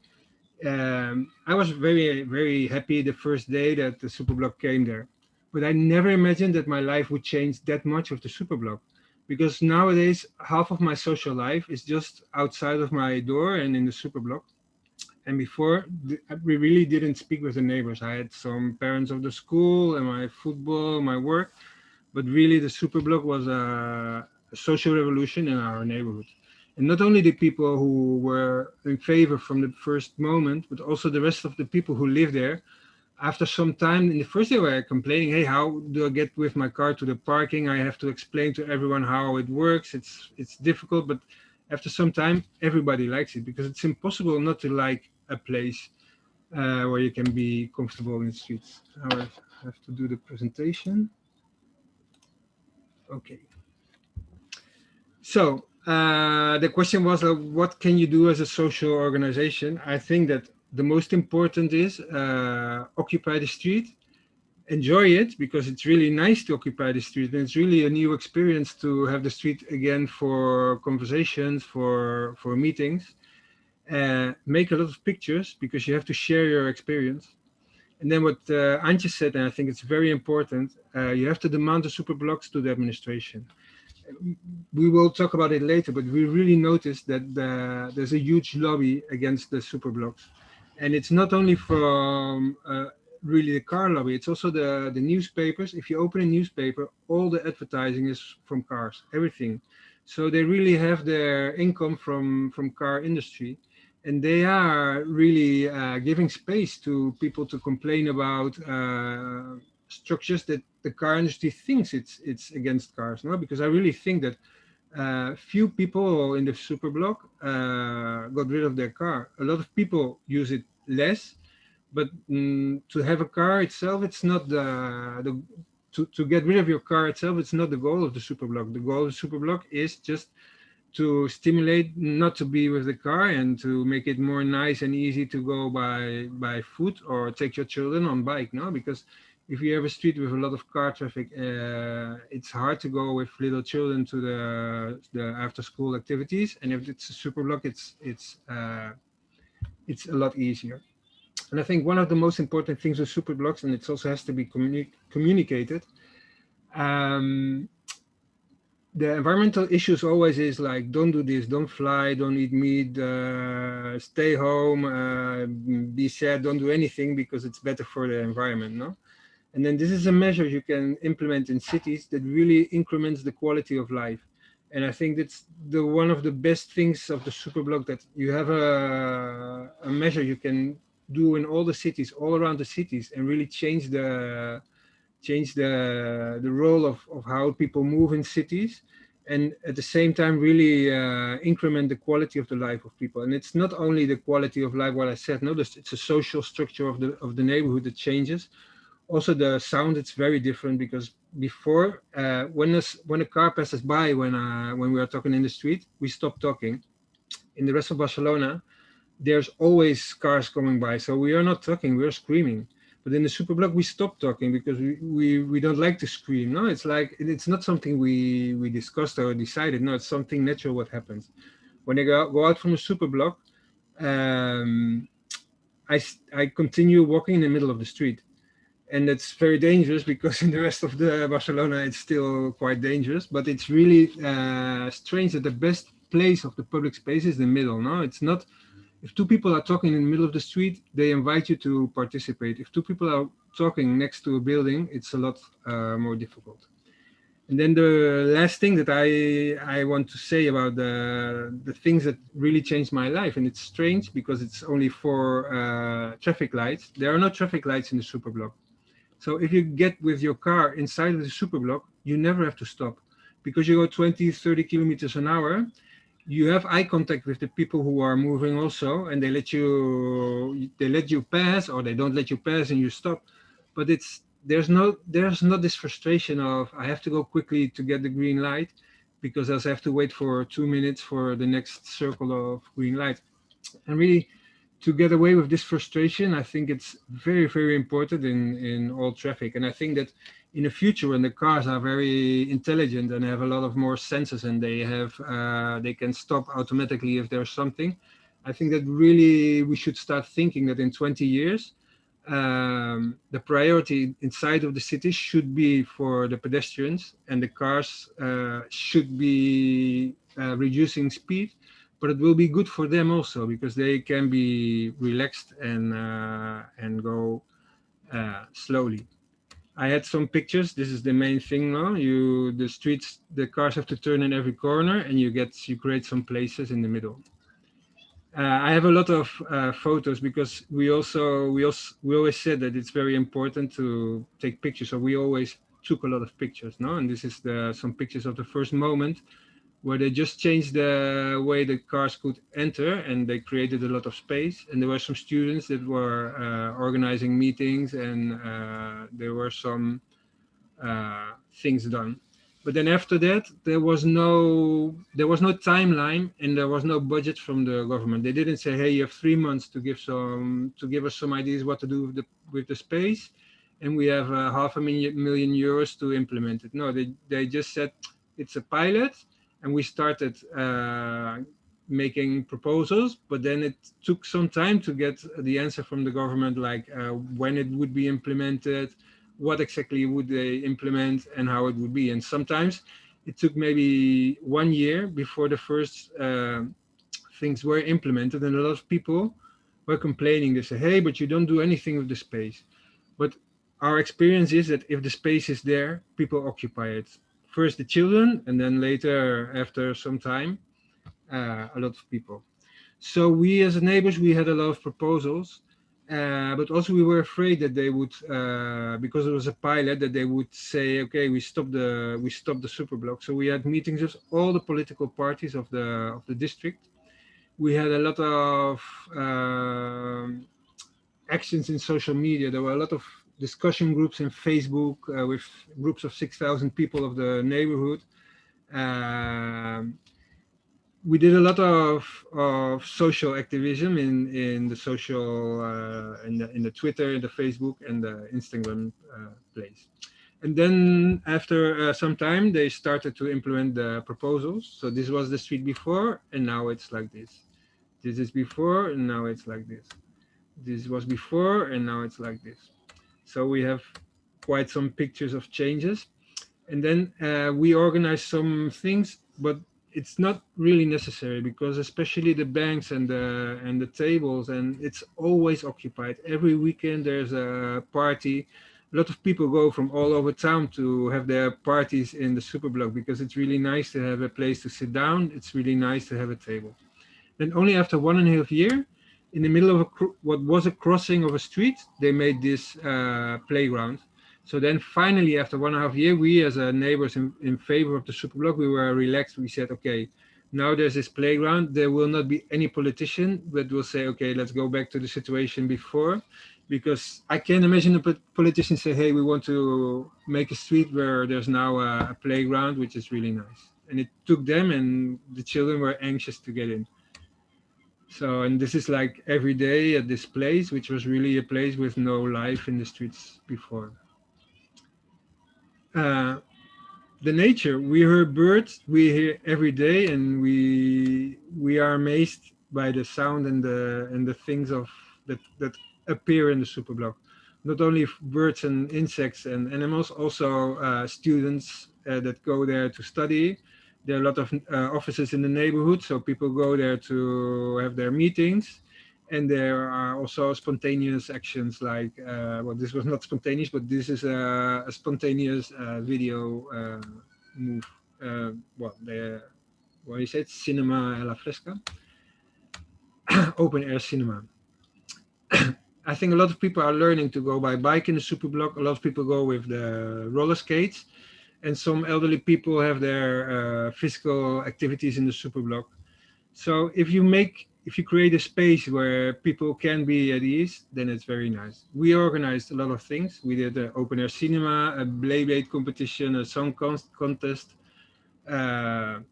I was very, very happy the first day that the superblock came there, but I never imagined that my life would change that much with the superblock. Because nowadays, half of my social life is just outside of my door and in the superblock. And before, we really didn't speak with the neighbors. I had some parents of the school and my football, my work, but really the superblock was a social revolution in our neighborhood. And not only the people who were in favor from the first moment, but also the rest of the people who live there. After some time, in the first day, we were complaining, hey, how do I get with my car to the parking? I have to explain to everyone how it works. It's difficult, but after some time, everybody likes it, because it's impossible not to like a place where you can be comfortable in the streets. Now I have to do the presentation. Okay. So the question was, what can you do as a social organization? I think that the most important is occupy the street, enjoy it, because it's really nice to occupy the street. And it's really a new experience to have the street again for conversations, for meetings. make a lot of pictures because you have to share your experience. And then what Antje said, and I think it's very important, you have to demand the superblocks to the administration. We will talk about it later, but we really noticed that there's a huge lobby against the superblocks. And it's not only from really the car lobby, it's also the newspapers. If you open a newspaper, all the advertising is from cars, everything. So they really have their income from car industry. And they are really giving space to people to complain about structures that the car industry thinks it's against cars. No, because I really think that few people in the superblock got rid of their car. A lot of people use it less, but to have a car itself, it's not to get rid of your car itself. It's not the goal of the superblock. The goal of the superblock is just to stimulate not to be with the car and to make it more nice and easy to go by foot or take your children on bike. No, because if you have a street with a lot of car traffic, it's hard to go with little children to the after school activities. And if it's a superblock, it's a lot easier. And I think one of the most important things with superblocks, and it also has to be communicated, the environmental issues always is like, don't do this, don't fly, don't eat meat, stay home, be sad, don't do anything because it's better for the environment, no? And then this is a measure you can implement in cities that really increments the quality of life. And I think that's one of the best things of the superblock, that you have a measure you can do in all the cities, all around the cities, and really change the role of how people move in cities, and at the same time really increment the quality of the life of people. And it's not only the quality of life, what I said, no, it's a social structure of the neighborhood that changes. Also the sound, it's very different, because before when a car passes by, when we are talking in the street, we stop talking. In the rest of Barcelona, there's always cars coming by, so we are not talking, we are screaming. But in the superblock, we stop talking because we don't like to scream. No, it's like, it's not something we discussed or decided. No, it's something natural what happens. When I go out from a superblock, I continue walking in the middle of the street. And that's very dangerous, because in the rest of the Barcelona, it's still quite dangerous. But it's really strange that the best place of the public space is the middle. No, it's not. If two people are talking in the middle of the street, they invite you to participate. If two people are talking next to a building, it's a lot more difficult. And then the last thing that I want to say about the things that really changed my life, and it's strange because it's only for traffic lights. There are no traffic lights in the superblock. So if you get with your car inside of the superblock, you never have to stop, because you go 20, 30 kilometers an hour. You have eye contact with the people who are moving also, and they let you pass, or they don't let you pass and you stop. But there's not this frustration of, I have to go quickly to get the green light, because else I have to wait for 2 minutes for the next circle of green light. And really, to get away with this frustration, I think it's very, very important in all traffic. And I think that in the future, when the cars are very intelligent and have a lot of more sensors, and they can stop automatically if there's something, I think that really we should start thinking that in 20 years, the priority inside of the city should be for the pedestrians, and the cars should be reducing speed, but it will be good for them also, because they can be relaxed and go slowly. I had some pictures. This is the main thing now. The cars have to turn in every corner, and you create some places in the middle. I have a lot of photos, because we always said that it's very important to take pictures. So we always took a lot of pictures, no? And this is some pictures of the first moment, where they just changed the way the cars could enter, and they created a lot of space. And there were some students that were organizing meetings, and there were some things done. But then after that, there was no timeline, and there was no budget from the government. They didn't say, hey, you have 3 months to give us some ideas what to do with the space, and we have €500,000 to implement it. No, they just said it's a pilot. And we started making proposals, but then it took some time to get the answer from the government, like when it would be implemented, what exactly would they implement, and how it would be. And sometimes it took maybe 1 year before the first things were implemented, and a lot of people were complaining. They say, hey, but you don't do anything with the space. But our experience is that if the space is there, people occupy it. First the children, and then later, after some time, a lot of people. So we as neighbors, we had a lot of proposals, but also we were afraid that they would, because it was a pilot, that they would say, okay, we stop the superblock. So we had meetings with all the political parties of the district. We had a lot of actions in social media. There were a lot of discussion groups in Facebook with groups of 6,000 people of the neighborhood. We did a lot of social activism in the social, in the Twitter, the Facebook, and the Instagram place. And then after some time, they started to implement the proposals. So this was the street before, and now it's like this. This is before, and now it's like this. This was before, and now it's like this. So we have quite some pictures of changes. And then we organized some things, but it's not really necessary, because especially the banks and the tables, and it's always occupied. Every weekend there's a party. A lot of people go from all over town to have their parties in the superblock, because it's really nice to have a place to sit down. It's really nice to have a table. Then only after 1.5 years, in the middle of what was a crossing of a street, they made this playground. So then finally, after 1.5 years, we as neighbors in favor of the superblock, we were relaxed. We said, okay, now there's this playground. There will not be any politician that will say, okay, let's go back to the situation before. Because I can't imagine a politician say, hey, we want to make a street where there's now a playground, which is really nice. And it took them, and the children were anxious to get in. So, and this is like every day at this place, which was really a place with no life in the streets before. The nature, we hear birds, we hear every day, and we are amazed by the sound and the things of that appear in the superblock. Not only birds and insects and animals, also students that go there to study. There are a lot of offices in the neighborhood, so people go there to have their meetings. And there are also spontaneous actions like, well, this was not spontaneous, but this is a spontaneous video move. What do you say? Cinema alla fresca, open air cinema. I think a lot of people are learning to go by bike in the superblock. A lot of people go with the roller skates, and some elderly people have their physical activities in the superblock. So if you create a space where people can be at ease, then it's very nice. We organized a lot of things. We did an open air cinema, a blade competition, a song contest. But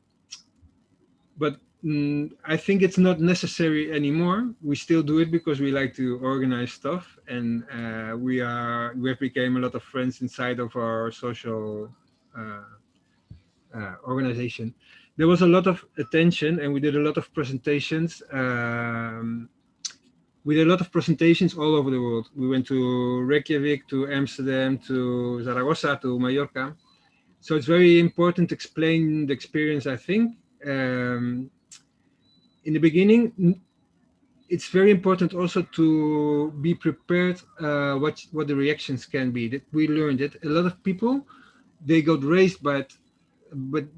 I think it's not necessary anymore. We still do it because we like to organize stuff, and we have become a lot of friends inside of our social organization. There was a lot of attention, and we did a lot of presentations. We did a lot of presentations all over the world. We went to Reykjavik, to Amsterdam, to Zaragoza, to Mallorca. So it's very important to explain the experience, I think. In the beginning, it's very important also to be prepared what the reactions can be. That we learned that a lot of people, they got raised but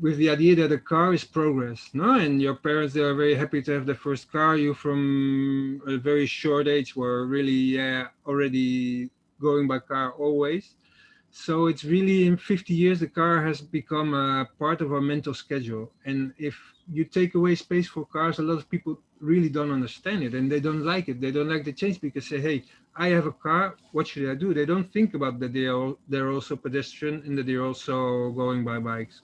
with the idea that a car is progress, no? And your parents, they are very happy to have their first car. You from a very short age were really already going by car always. So it's really in 50 years, the car has become a part of our mental schedule. And if you take away space for cars, a lot of people really don't understand it, and they don't like it. They don't like the change because they say, hey, I have a car, what should I do? They don't think about that they're also pedestrian and that they're also going by bikes.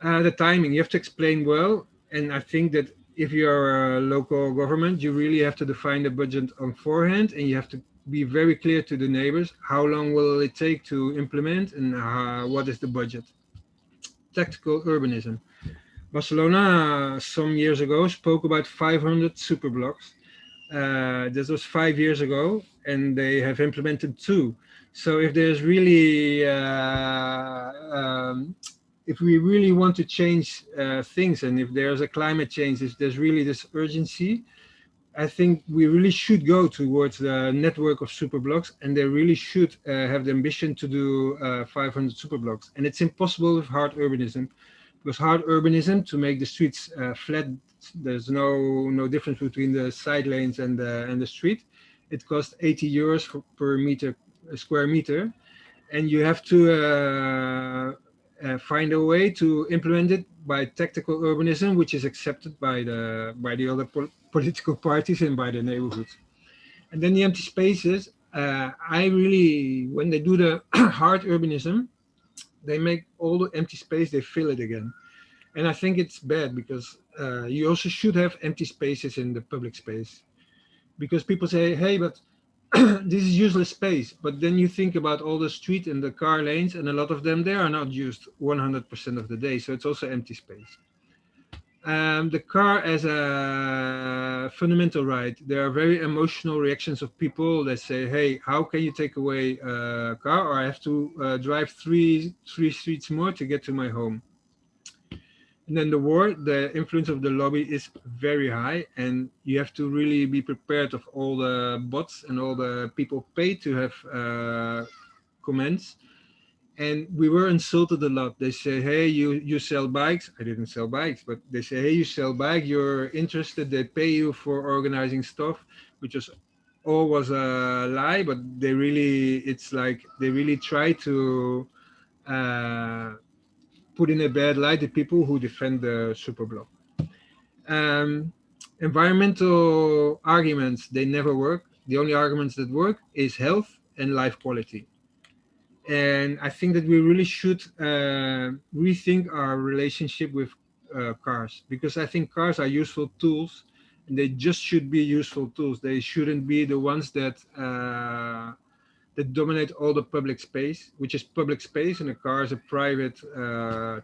The timing, you have to explain well. And I think that if you're a local government, you really have to define the budget on forehand, and you have to be very clear to the neighbors, how long will it take to implement, and what is the budget. Tactical urbanism. Barcelona some years ago spoke about 500 superblocks. This was 5 years ago, and they have implemented 2. So if there's really, if we really want to change things, and if there's a climate change, if there's really this urgency, I think we really should go towards the network of superblocks, and they really should have the ambition to do 500 superblocks. And it's impossible with hard urbanism, because hard urbanism, to make the streets flat, there's no difference between the side lanes and the street. It costs 80 euros per square meter, and you have to find a way to implement it by tactical urbanism, which is accepted by the other political parties and by the neighborhoods. And then the empty spaces, I really, when they do the hard urbanism, they make all the empty space, they fill it again. And I think it's bad, because you also should have empty spaces in the public space. Because people say, hey, but this is useless space. But then you think about all the street and the car lanes, and a lot of them, they are not used 100% of the day. So it's also empty space. The car as a fundamental right. There are very emotional reactions of people that say, hey, how can you take away a car, or I have to drive three streets more to get to my home. And then the war, the influence of the lobby is very high, and you have to really be prepared of all the bots and all the people paid to have comments. And we were insulted a lot. They say, hey, you sell bikes. I didn't sell bikes, but they say, hey, you sell bike, you're interested, they pay you for organizing stuff, which was always a lie, but they really, it's like, they really try to put in a bad light the people who defend the superblock. Environmental arguments, they never work. The only arguments that work is health and life quality. And I think that we really should rethink our relationship with cars, because I think cars are useful tools, and they just should be useful tools. They shouldn't be the ones that that dominate all the public space, which is public space, and a car is a private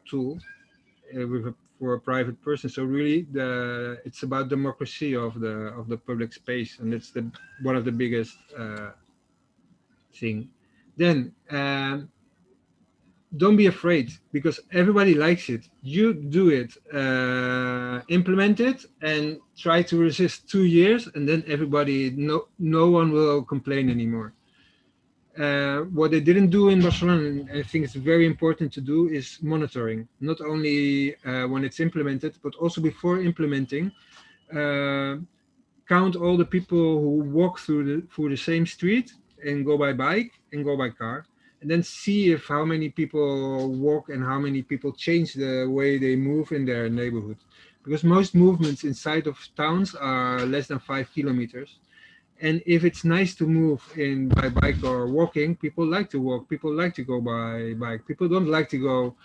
tool for a private person. So really, it's about democracy of the public space, and it's one of the biggest thing. Then don't be afraid, because everybody likes it. You do it, implement it, and try to resist 2 years, and then everybody, no one will complain anymore. What they didn't do in Barcelona, and I think it's very important to do, is monitoring. Not only when it's implemented, but also before implementing. Count all the people who walk through the same street and go by bike and go by car, and then see if how many people walk and how many people change the way they move in their neighborhood. Because most movements inside of towns are less than 5 kilometers. And if it's nice to move by bike or walking, people like to walk, people like to go by bike. People don't like to go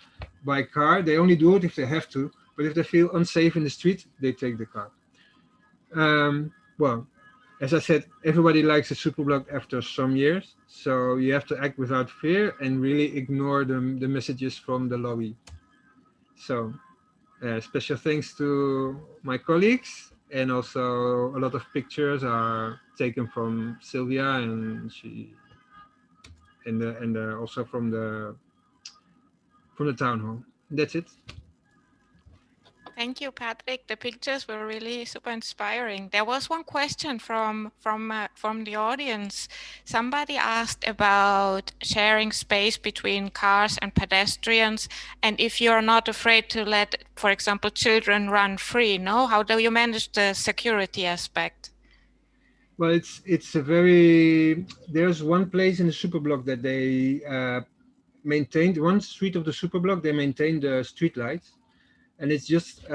by car. They only do it if they have to, but if they feel unsafe in the street, they take the car. Well, as I said, everybody likes a superblock after some years, so you have to act without fear and really ignore the messages from the lobby. So special thanks to my colleagues, and also a lot of pictures are taken from Sylvia, and also from the town hall. That's it. Thank you, Patrick. The pictures were really super inspiring. There was one question from the audience. Somebody asked about sharing space between cars and pedestrians, and if you're not afraid to let, for example, children run free. No, how do you manage the security aspect? Well, it's a very, there's one place in the superblock that they maintained, one street of the superblock, they maintained the street lights. And it's just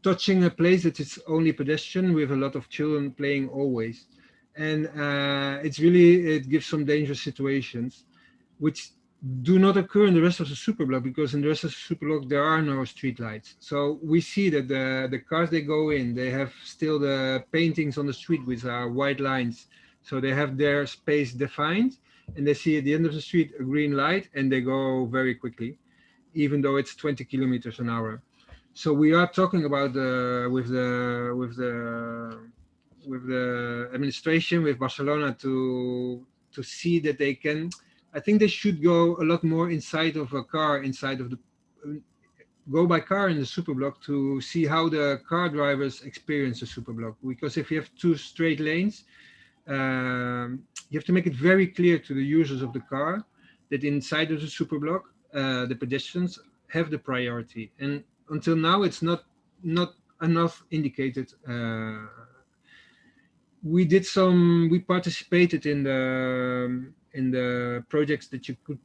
touching a place that is only pedestrian with a lot of children playing always. And it gives some dangerous situations, which do not occur in the rest of the superblock, because in the rest of the superblock, there are no street lights. So we see that the cars they go in, they have still the paintings on the street with white lines. So they have their space defined, and they see at the end of the street a green light, and they go very quickly. even though it's 20 kilometers an hour. So we are talking about with the administration, with Barcelona, to see that they can. I think they should go a lot more inside of a car, go by car in the superblock to see how the car drivers experience the superblock. Because if you have two straight lanes, you have to make it very clear to the users of the car that inside of the superblock, the pedestrians have the priority. And until now, it's not enough indicated. We participated in the projects that you could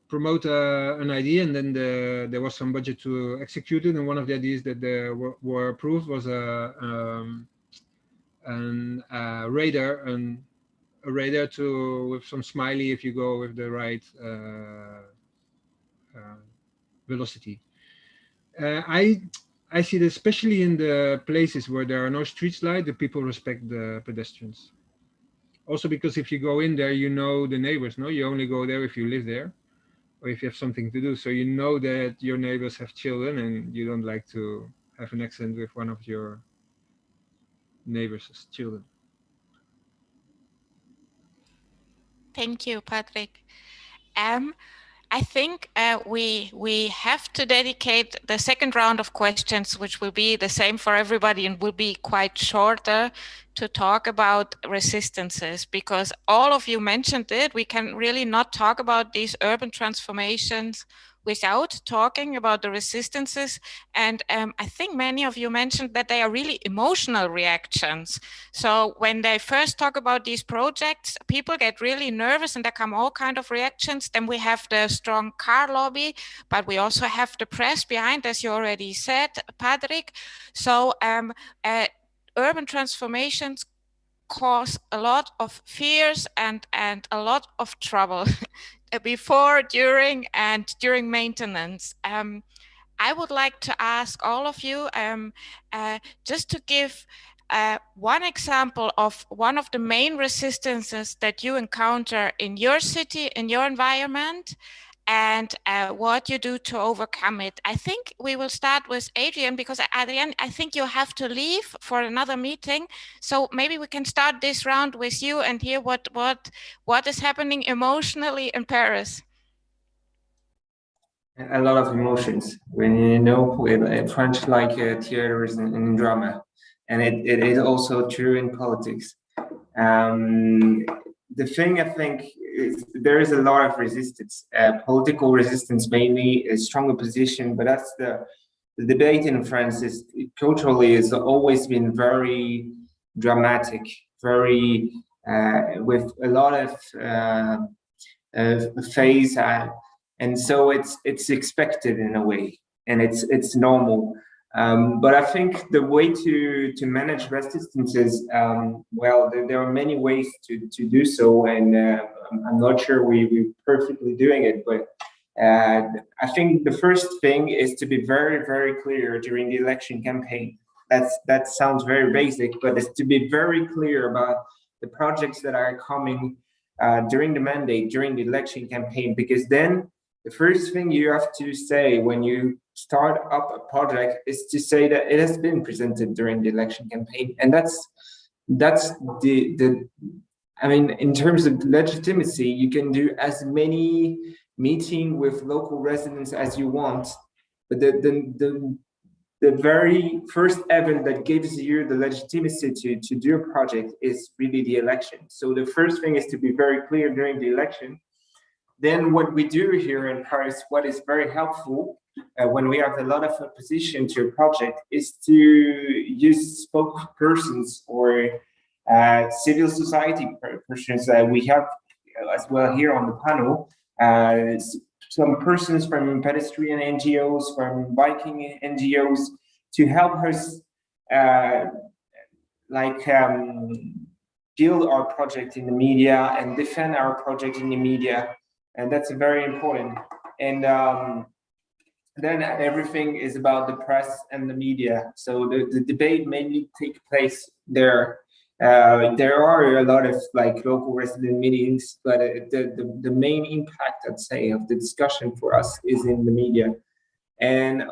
promote an idea, and then there was some budget to execute it. And one of the ideas that were approved was a radar, a radar with some smiley if you go with the right velocity. I see that especially in the places where there are no street lights, the people respect the pedestrians. Also because if you go in there, you know the neighbors, no? You only go there if you live there or if you have something to do. So you know that your neighbors have children and you don't like to have an accident with one of your neighbors' children. Thank you, Patrick. I think we have to dedicate the second round of questions, which will be the same for everybody and will be quite shorter, to talk about resistances, because all of you mentioned it. We can really not talk about these urban transformations without talking about the resistances. And I think many of you mentioned that they are really emotional reactions. So when they first talk about these projects, people get really nervous and there come all kinds of reactions. Then we have the strong car lobby, but we also have the press behind, as you already said, Patrick. So urban transformations cause a lot of fears and a lot of trouble before, during, and during maintenance. I would like to ask all of you just to give one example of one of the main resistances that you encounter in your city, in your environment, and what you do to overcome it. I think we will start with Adrian, because Adrian, I think you have to leave for another meeting. So maybe we can start this round with you and hear what is happening emotionally in Paris. A lot of emotions. When you know, French like theater is in drama, and it is also true in politics. The thing I think is there is a lot of resistance, political resistance, mainly a strong opposition, but that's the debate in France is culturally has always been very dramatic, very with a lot of phase, and so it's expected in a way, and it's normal. But I think the way to manage resistances, well, there are many ways to do so, and I'm not sure we're perfectly doing it, but I think the first thing is to be very, very clear during the election campaign. That sounds very basic, but it's to be very clear about the projects that are coming during the mandate, during the election campaign, because then the first thing you have to say when you start up a project is to say that it has been presented during the election campaign. And that's the I mean, in terms of legitimacy, you can do as many meetings with local residents as you want, but the very first event that gives you the legitimacy to do a project is really the election. So the first thing is to be very clear during the election. Then what we do here in Paris, what is very helpful when we have a lot of opposition to a project, is to use spokespersons or civil society persons. We have as well here on the panel some persons from pedestrian NGOs, from biking NGOs, to help us build our project in the media and defend our project in the media. And that's very important. And then everything is about the press and the media. So the debate mainly take place there. There are a lot of like local resident meetings, but the main impact, I'd say, of the discussion for us is in the media. And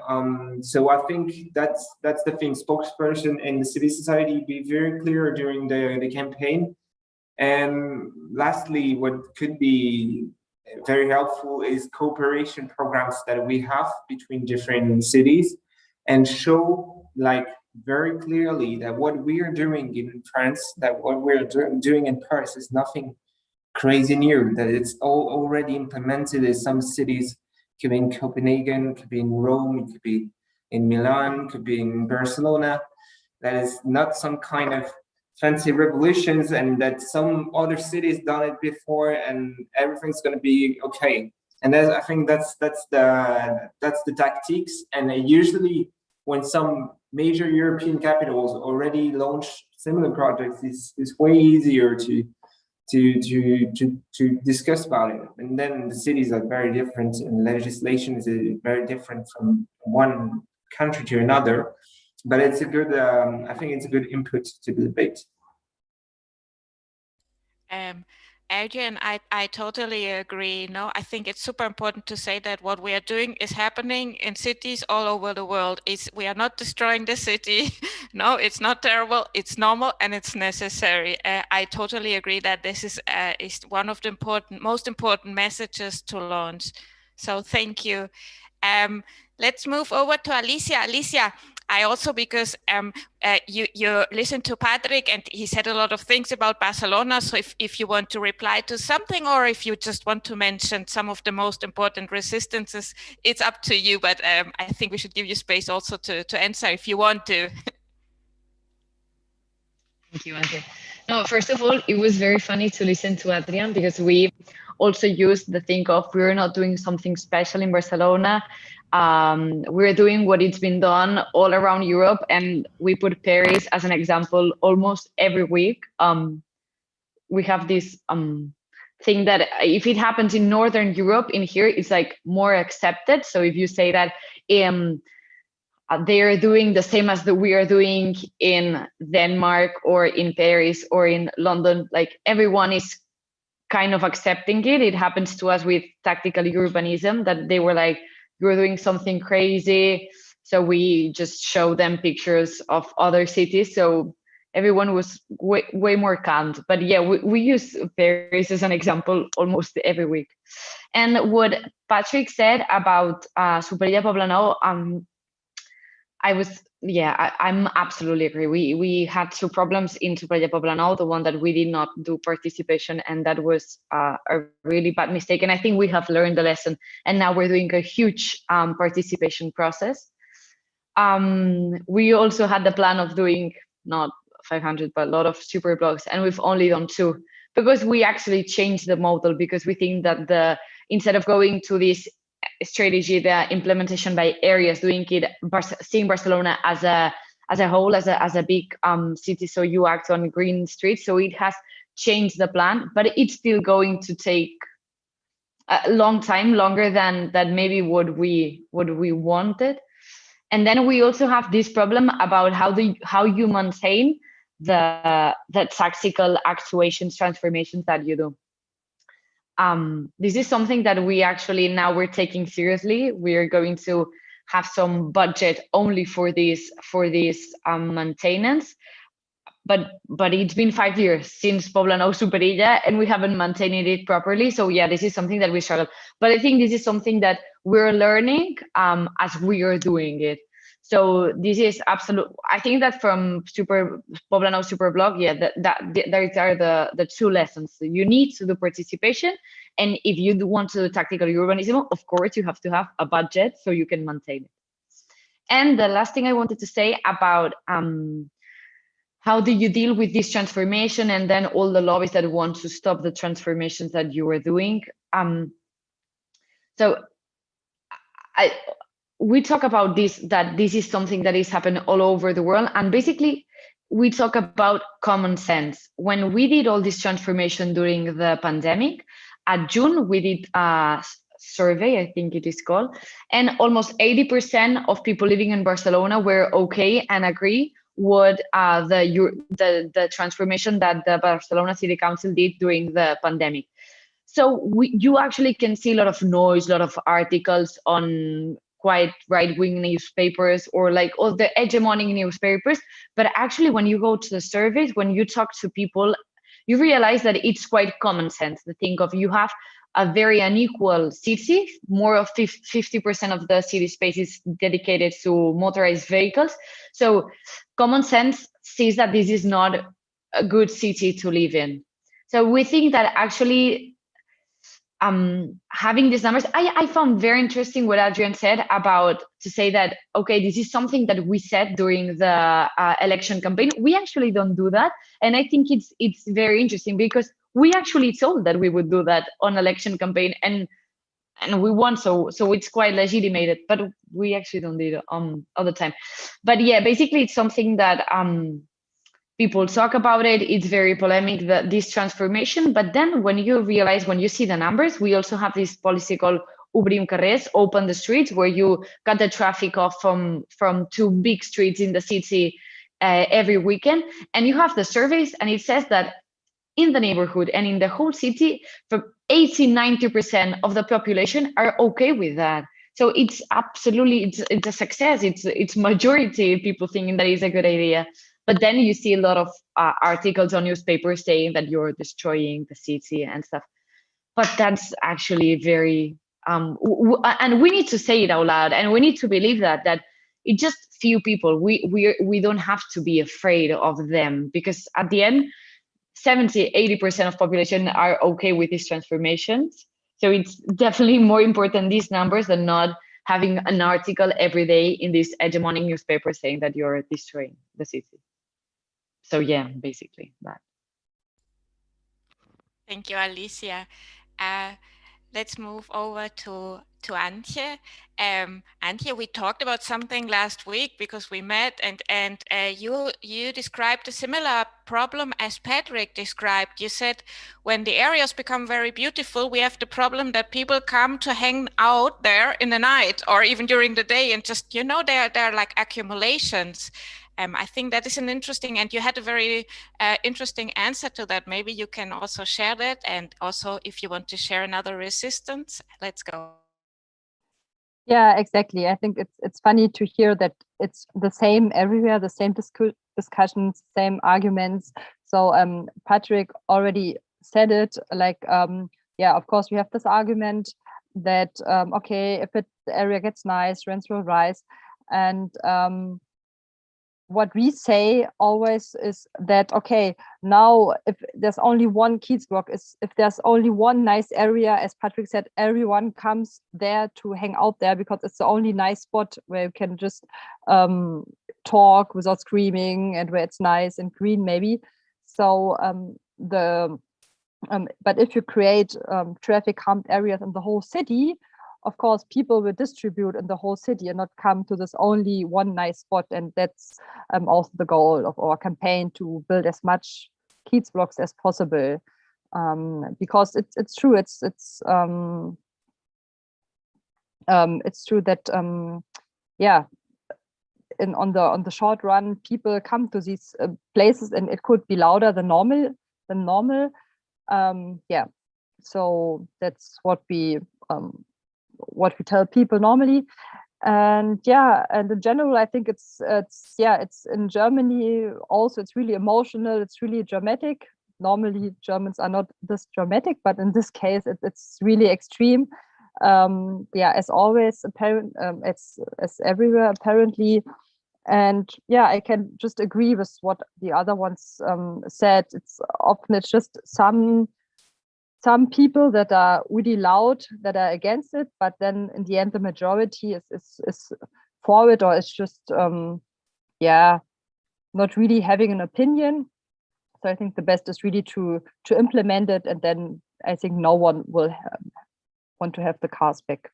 so I think that's the thing. Spokesperson and the civil society be very clear during the campaign. And lastly, what could be very helpful is cooperation programs that we have between different cities, and show like very clearly that what we are doing in France, that what we're doing in Paris is nothing crazy new, that it's all already implemented in some cities. Could be in Copenhagen, could be in Rome, it could be in Milan, could be in Barcelona. That is not some kind of fancy revolutions, and that some other cities done it before, and everything's going to be okay. And I think that's the tactics. And usually, when some major European capitals already launch similar projects, it's way easier to discuss about it. And then the cities are very different, and legislation is very different from one country to another. But it's a good, I think it's a good input to the debate. Adrian, I totally agree. No, I think it's super important to say that what we are doing is happening in cities all over the world. We are not destroying the city. No, it's not terrible. It's normal and it's necessary. I totally agree that this is one of the most important messages to launch. So thank you. Let's move over to Alicia. Alicia, I also, because you listened to Patrick and he said a lot of things about Barcelona. So if you want to reply to something, or if you just want to mention some of the most important resistances, it's up to you. But I think we should give you space also to answer if you want to. Thank you, Ante. No, first of all, it was very funny to listen to Adrian, because we also used the think of we're not doing something special in Barcelona. We're doing what it's been done all around Europe, and we put Paris as an example almost every week. We have this thing that if it happens in Northern Europe, in here, it's like more accepted. So if you say that they are doing the same as we are doing in Denmark or in Paris or in London, like everyone is kind of accepting it. It happens to us with tactical urbanism, that they were like, you're doing something crazy. So we just show them pictures of other cities. So everyone was way more calm. But yeah, we use Paris as an example almost every week. And what Patrick said about Superilla Poblenou, I'm absolutely agree. We had two problems in Superilla Poblenou. The one that we did not do participation, and that was a really bad mistake. And I think we have learned the lesson, and now we're doing a huge participation process. We also had the plan of doing not 500, but a lot of superblocks, and we've only done 2, because we actually changed the model, because we think that instead of going to this strategy, the implementation by areas, doing it, seeing Barcelona as a whole, as a big city, so you act on green streets. So it has changed the plan, but it's still going to take a long time, longer than maybe what we wanted. And then we also have this problem about how you maintain the tactical actuations, transformations that you do. This is something that we actually now we're taking seriously. We are going to have some budget only for this maintenance, but it's been 5 years since Poblenou Superilla, and we haven't maintained it properly. So yeah, this is something that we struggle. But I think this is something that we're learning as we are doing it. So this is absolute. I think that from Poblenou Superblock, yeah, that are the 2 lessons. You need to do participation, and if you want to do tactical urbanism, of course you have to have a budget so you can maintain it. And the last thing I wanted to say about how do you deal with this transformation, and then all the lobbies that want to stop the transformations that you are doing. We talk about this, that this is something that is happening all over the world. And basically, we talk about common sense. When we did all this transformation during the pandemic, at June, we did a survey, I think it is called, and almost 80% of people living in Barcelona were okay and agree what the transformation that the Barcelona City Council did during the pandemic. So you actually can see a lot of noise, a lot of articles on quite right-wing newspapers or like all the hegemonic newspapers. But actually, when you go to the surveys, when you talk to people, you realize that it's quite common sense to think of you have a very unequal city. More of 50% of the city space is dedicated to motorized vehicles. So common sense sees that this is not a good city to live in. So we think that actually having these numbers, I found very interesting what Adrian said about to say that, okay, this is something that we said during the election campaign. We actually don't do that. And I think it's very interesting because we actually told that we would do that on election campaign and we won. So it's quite legitimated, but we actually don't do it all the time. But yeah, basically it's something that people talk about it. It's very polemic, this transformation. But then when you realize, when you see the numbers, we also have this policy called Obrim Carrers, open the streets, where you cut the traffic off from 2 big streets in the city every weekend. And you have the surveys, and it says that in the neighborhood and in the whole city, from 80-90% of the population are okay with that. So it's absolutely, it's a success. It's majority people thinking that is a good idea. But then you see a lot of articles on newspapers saying that you're destroying the city and stuff. But that's actually very, and we need to say it out loud, and we need to believe that it's just few people. We don't have to be afraid of them, because at the end, 70-80% of population are okay with these transformations. So it's definitely more important, these numbers, than not having an article every day in this hegemonic newspaper saying that you're destroying the city. So yeah, basically that. Thank you, Alicia. Let's move over to Antje. Antje, we talked about something last week because we met, and you described a similar problem as Patrick described. You said when the areas become very beautiful, we have the problem that people come to hang out there in the night or even during the day, and just, they're like accumulations. I think that is an interesting, and you had a very interesting answer to that. Maybe you can also share that, and also if you want to share another resistance, let's go. Yeah, exactly. I think it's funny to hear that it's the same everywhere, the same discussions, same arguments. So Patrick already said it, like, yeah, of course we have this argument that, okay, if the area gets nice, rents will rise. And what we say always is that, okay, now if there's only one Kiezblock, if there's only one nice area, as Patrick said, everyone comes there to hang out there because it's the only nice spot where you can just talk without screaming and where it's nice and green maybe. So but if you create traffic humped areas in the whole city, of course, people will distribute in the whole city and not come to this only one nice spot. And that's also the goal of our campaign, to build as much Kiezblocks as possible. Because it's true, it's true that yeah, on the short run, people come to these places, and it could be louder than normal. Yeah, so that's what we tell people normally. And yeah, and in general, I think it's in Germany also, it's really emotional, it's really dramatic. Normally Germans are not this dramatic, but in this case it's really extreme. Yeah, as always, apparent, as everywhere apparently. And yeah, I can just agree with what the other ones said. It's often just some people that are really loud, that are against it, but then in the end the majority is for it, or it's just yeah, not really having an opinion. So I think the best is really to implement it, and then I think no one will want to have the cars back.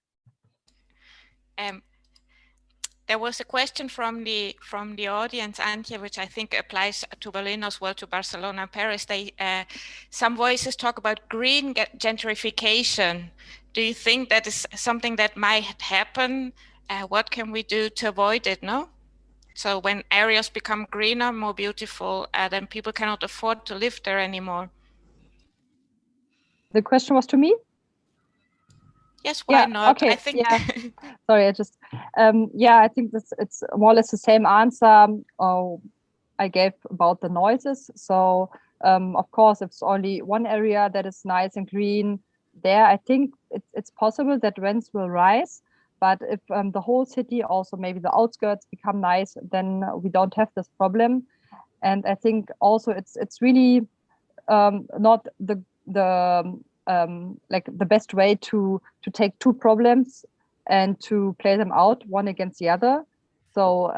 There was a question from the audience, Antje, which I think applies to Berlin as well, to Barcelona and Paris. Some voices talk about green gentrification. Do you think that is something that might happen? What can we do to avoid it? No. So when areas become greener, more beautiful, then people cannot afford to live there anymore. The question was to me? Yes, why not? Okay, I think. Yeah. Sorry, I just, yeah, I think it's more or less the same answer I gave about the noises. So, of course, if it's only one area that is nice and green there, I think it's possible that rents will rise. But if the whole city, also maybe the outskirts, become nice, then we don't have this problem. And I think also it's really not like the best way to take two problems and to play them out one against the other. So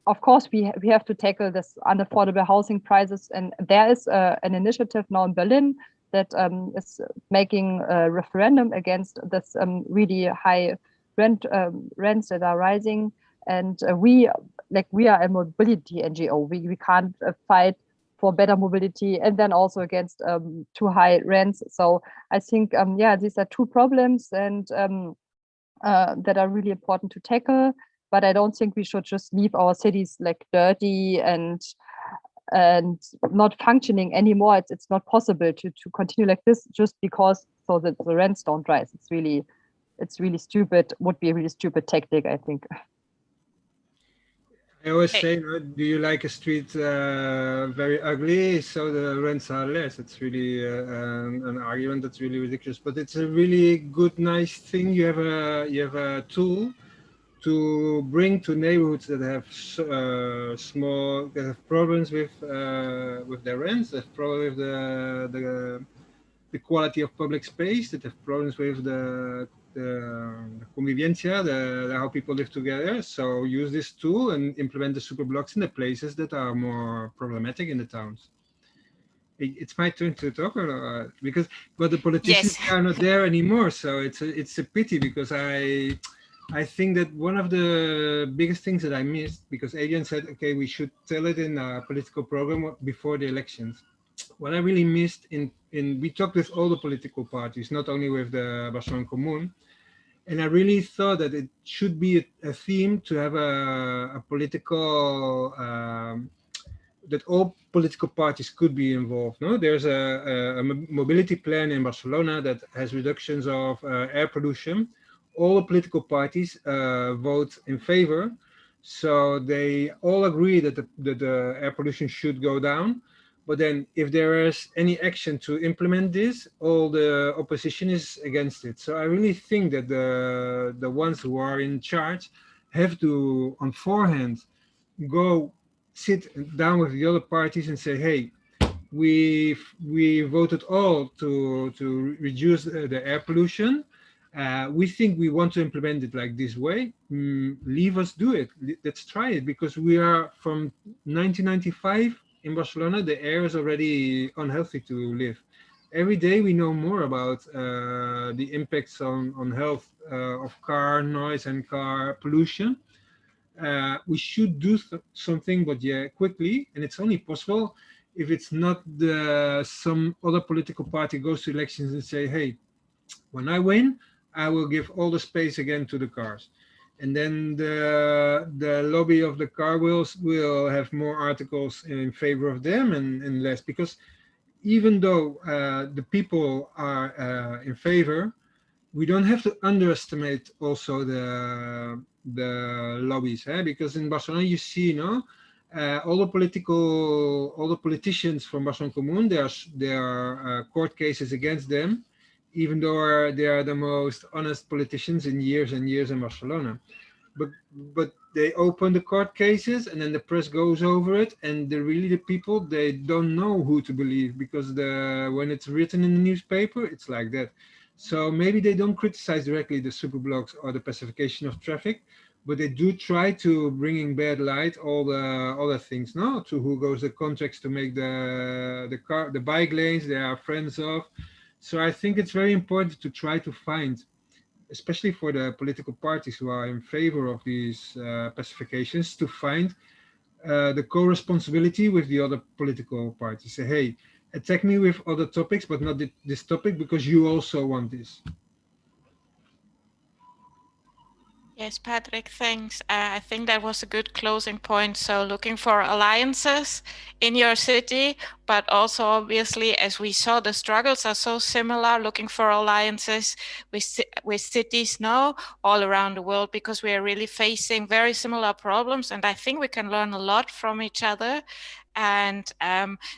of course we have to tackle this unaffordable housing prices, and there is an initiative now in Berlin that is making a referendum against this really high rents that are rising. And we are a mobility NGO. We can't fight for better mobility and then also against too high rents. So I think, yeah, these are two problems and that are really important to tackle. But I don't think we should just leave our cities like dirty and not functioning anymore. It's not possible to continue like this just because so that the rents don't rise. It's really stupid. Would be a really stupid tactic, I think. I always say, do you like a street very ugly, so the rents are less? It's really an argument that's really ridiculous, but it's a really good, nice thing. You have a tool to bring to neighborhoods that have that have problems with their rents, that have problems with the quality of public space, that have problems with the convivencia, how people live together. So use this tool and implement the superblocks in the places that are more problematic in the towns. It's my turn to talk, but the politicians are not there anymore. So it's a pity, because I think that one of the biggest things that I missed, because Adrian said, okay, we should tell it in a political program before the elections. What I really missed we talked with all the political parties, not only with the Barcelona Commune, and I really thought that it should be a theme to have a political, that all political parties could be involved. No, there's a mobility plan in Barcelona that has reductions of air pollution. All the political parties vote in favor, so they all agree that the air pollution should go down. But then if there is any action to implement this, all the opposition is against it. So I really think that the ones who are in charge have to, on forehand, go sit down with the other parties and say, hey, we voted all to reduce the air pollution. We think we want to implement it like this way. Leave us do it. Let's try it, because we are from 1995 in Barcelona, the air is already unhealthy to live. Every day we know more about the impacts on health of car noise and car pollution. We should do something, but yeah, quickly, and it's only possible if it's not some other political party goes to elections and say, hey, when I win, I will give all the space again to the cars. And then the lobby of the car wheels will have more articles in favor of them and less, because even though the people are in favor, we don't have to underestimate also the lobbies, because in Barcelona you see, all the politicians from Barcelona Commune, there are court cases against them, even though they are the most honest politicians in years and years in Barcelona. But they open the court cases and then the press goes over it, and the people, they don't know who to believe, because when it's written in the newspaper, it's like that. So maybe they don't criticize directly the superblocks or the pacification of traffic, but they do try to bring in bad light all the other things, to who goes the contracts to make the bike lanes they are friends of. So I think it's very important to try to find, especially for the political parties who are in favor of these pacifications, to find the co-responsibility with the other political parties. Say, hey, attack me with other topics, but not this topic, because you also want this. Yes, Patrick, thanks. I think that was a good closing point. So looking for alliances in your city, but also obviously, as we saw, the struggles are so similar, looking for alliances with cities now all around the world, because we are really facing very similar problems. And I think we can learn a lot from each other. And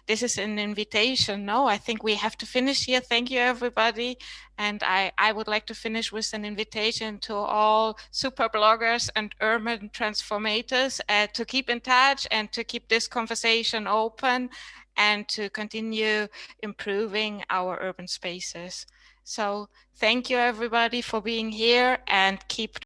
this is an invitation. No, I think we have to finish here. Thank you, everybody. And I would like to finish with an invitation to all super bloggers and urban transformators to keep in touch and to keep this conversation open and to continue improving our urban spaces. So thank you, everybody, for being here, and keep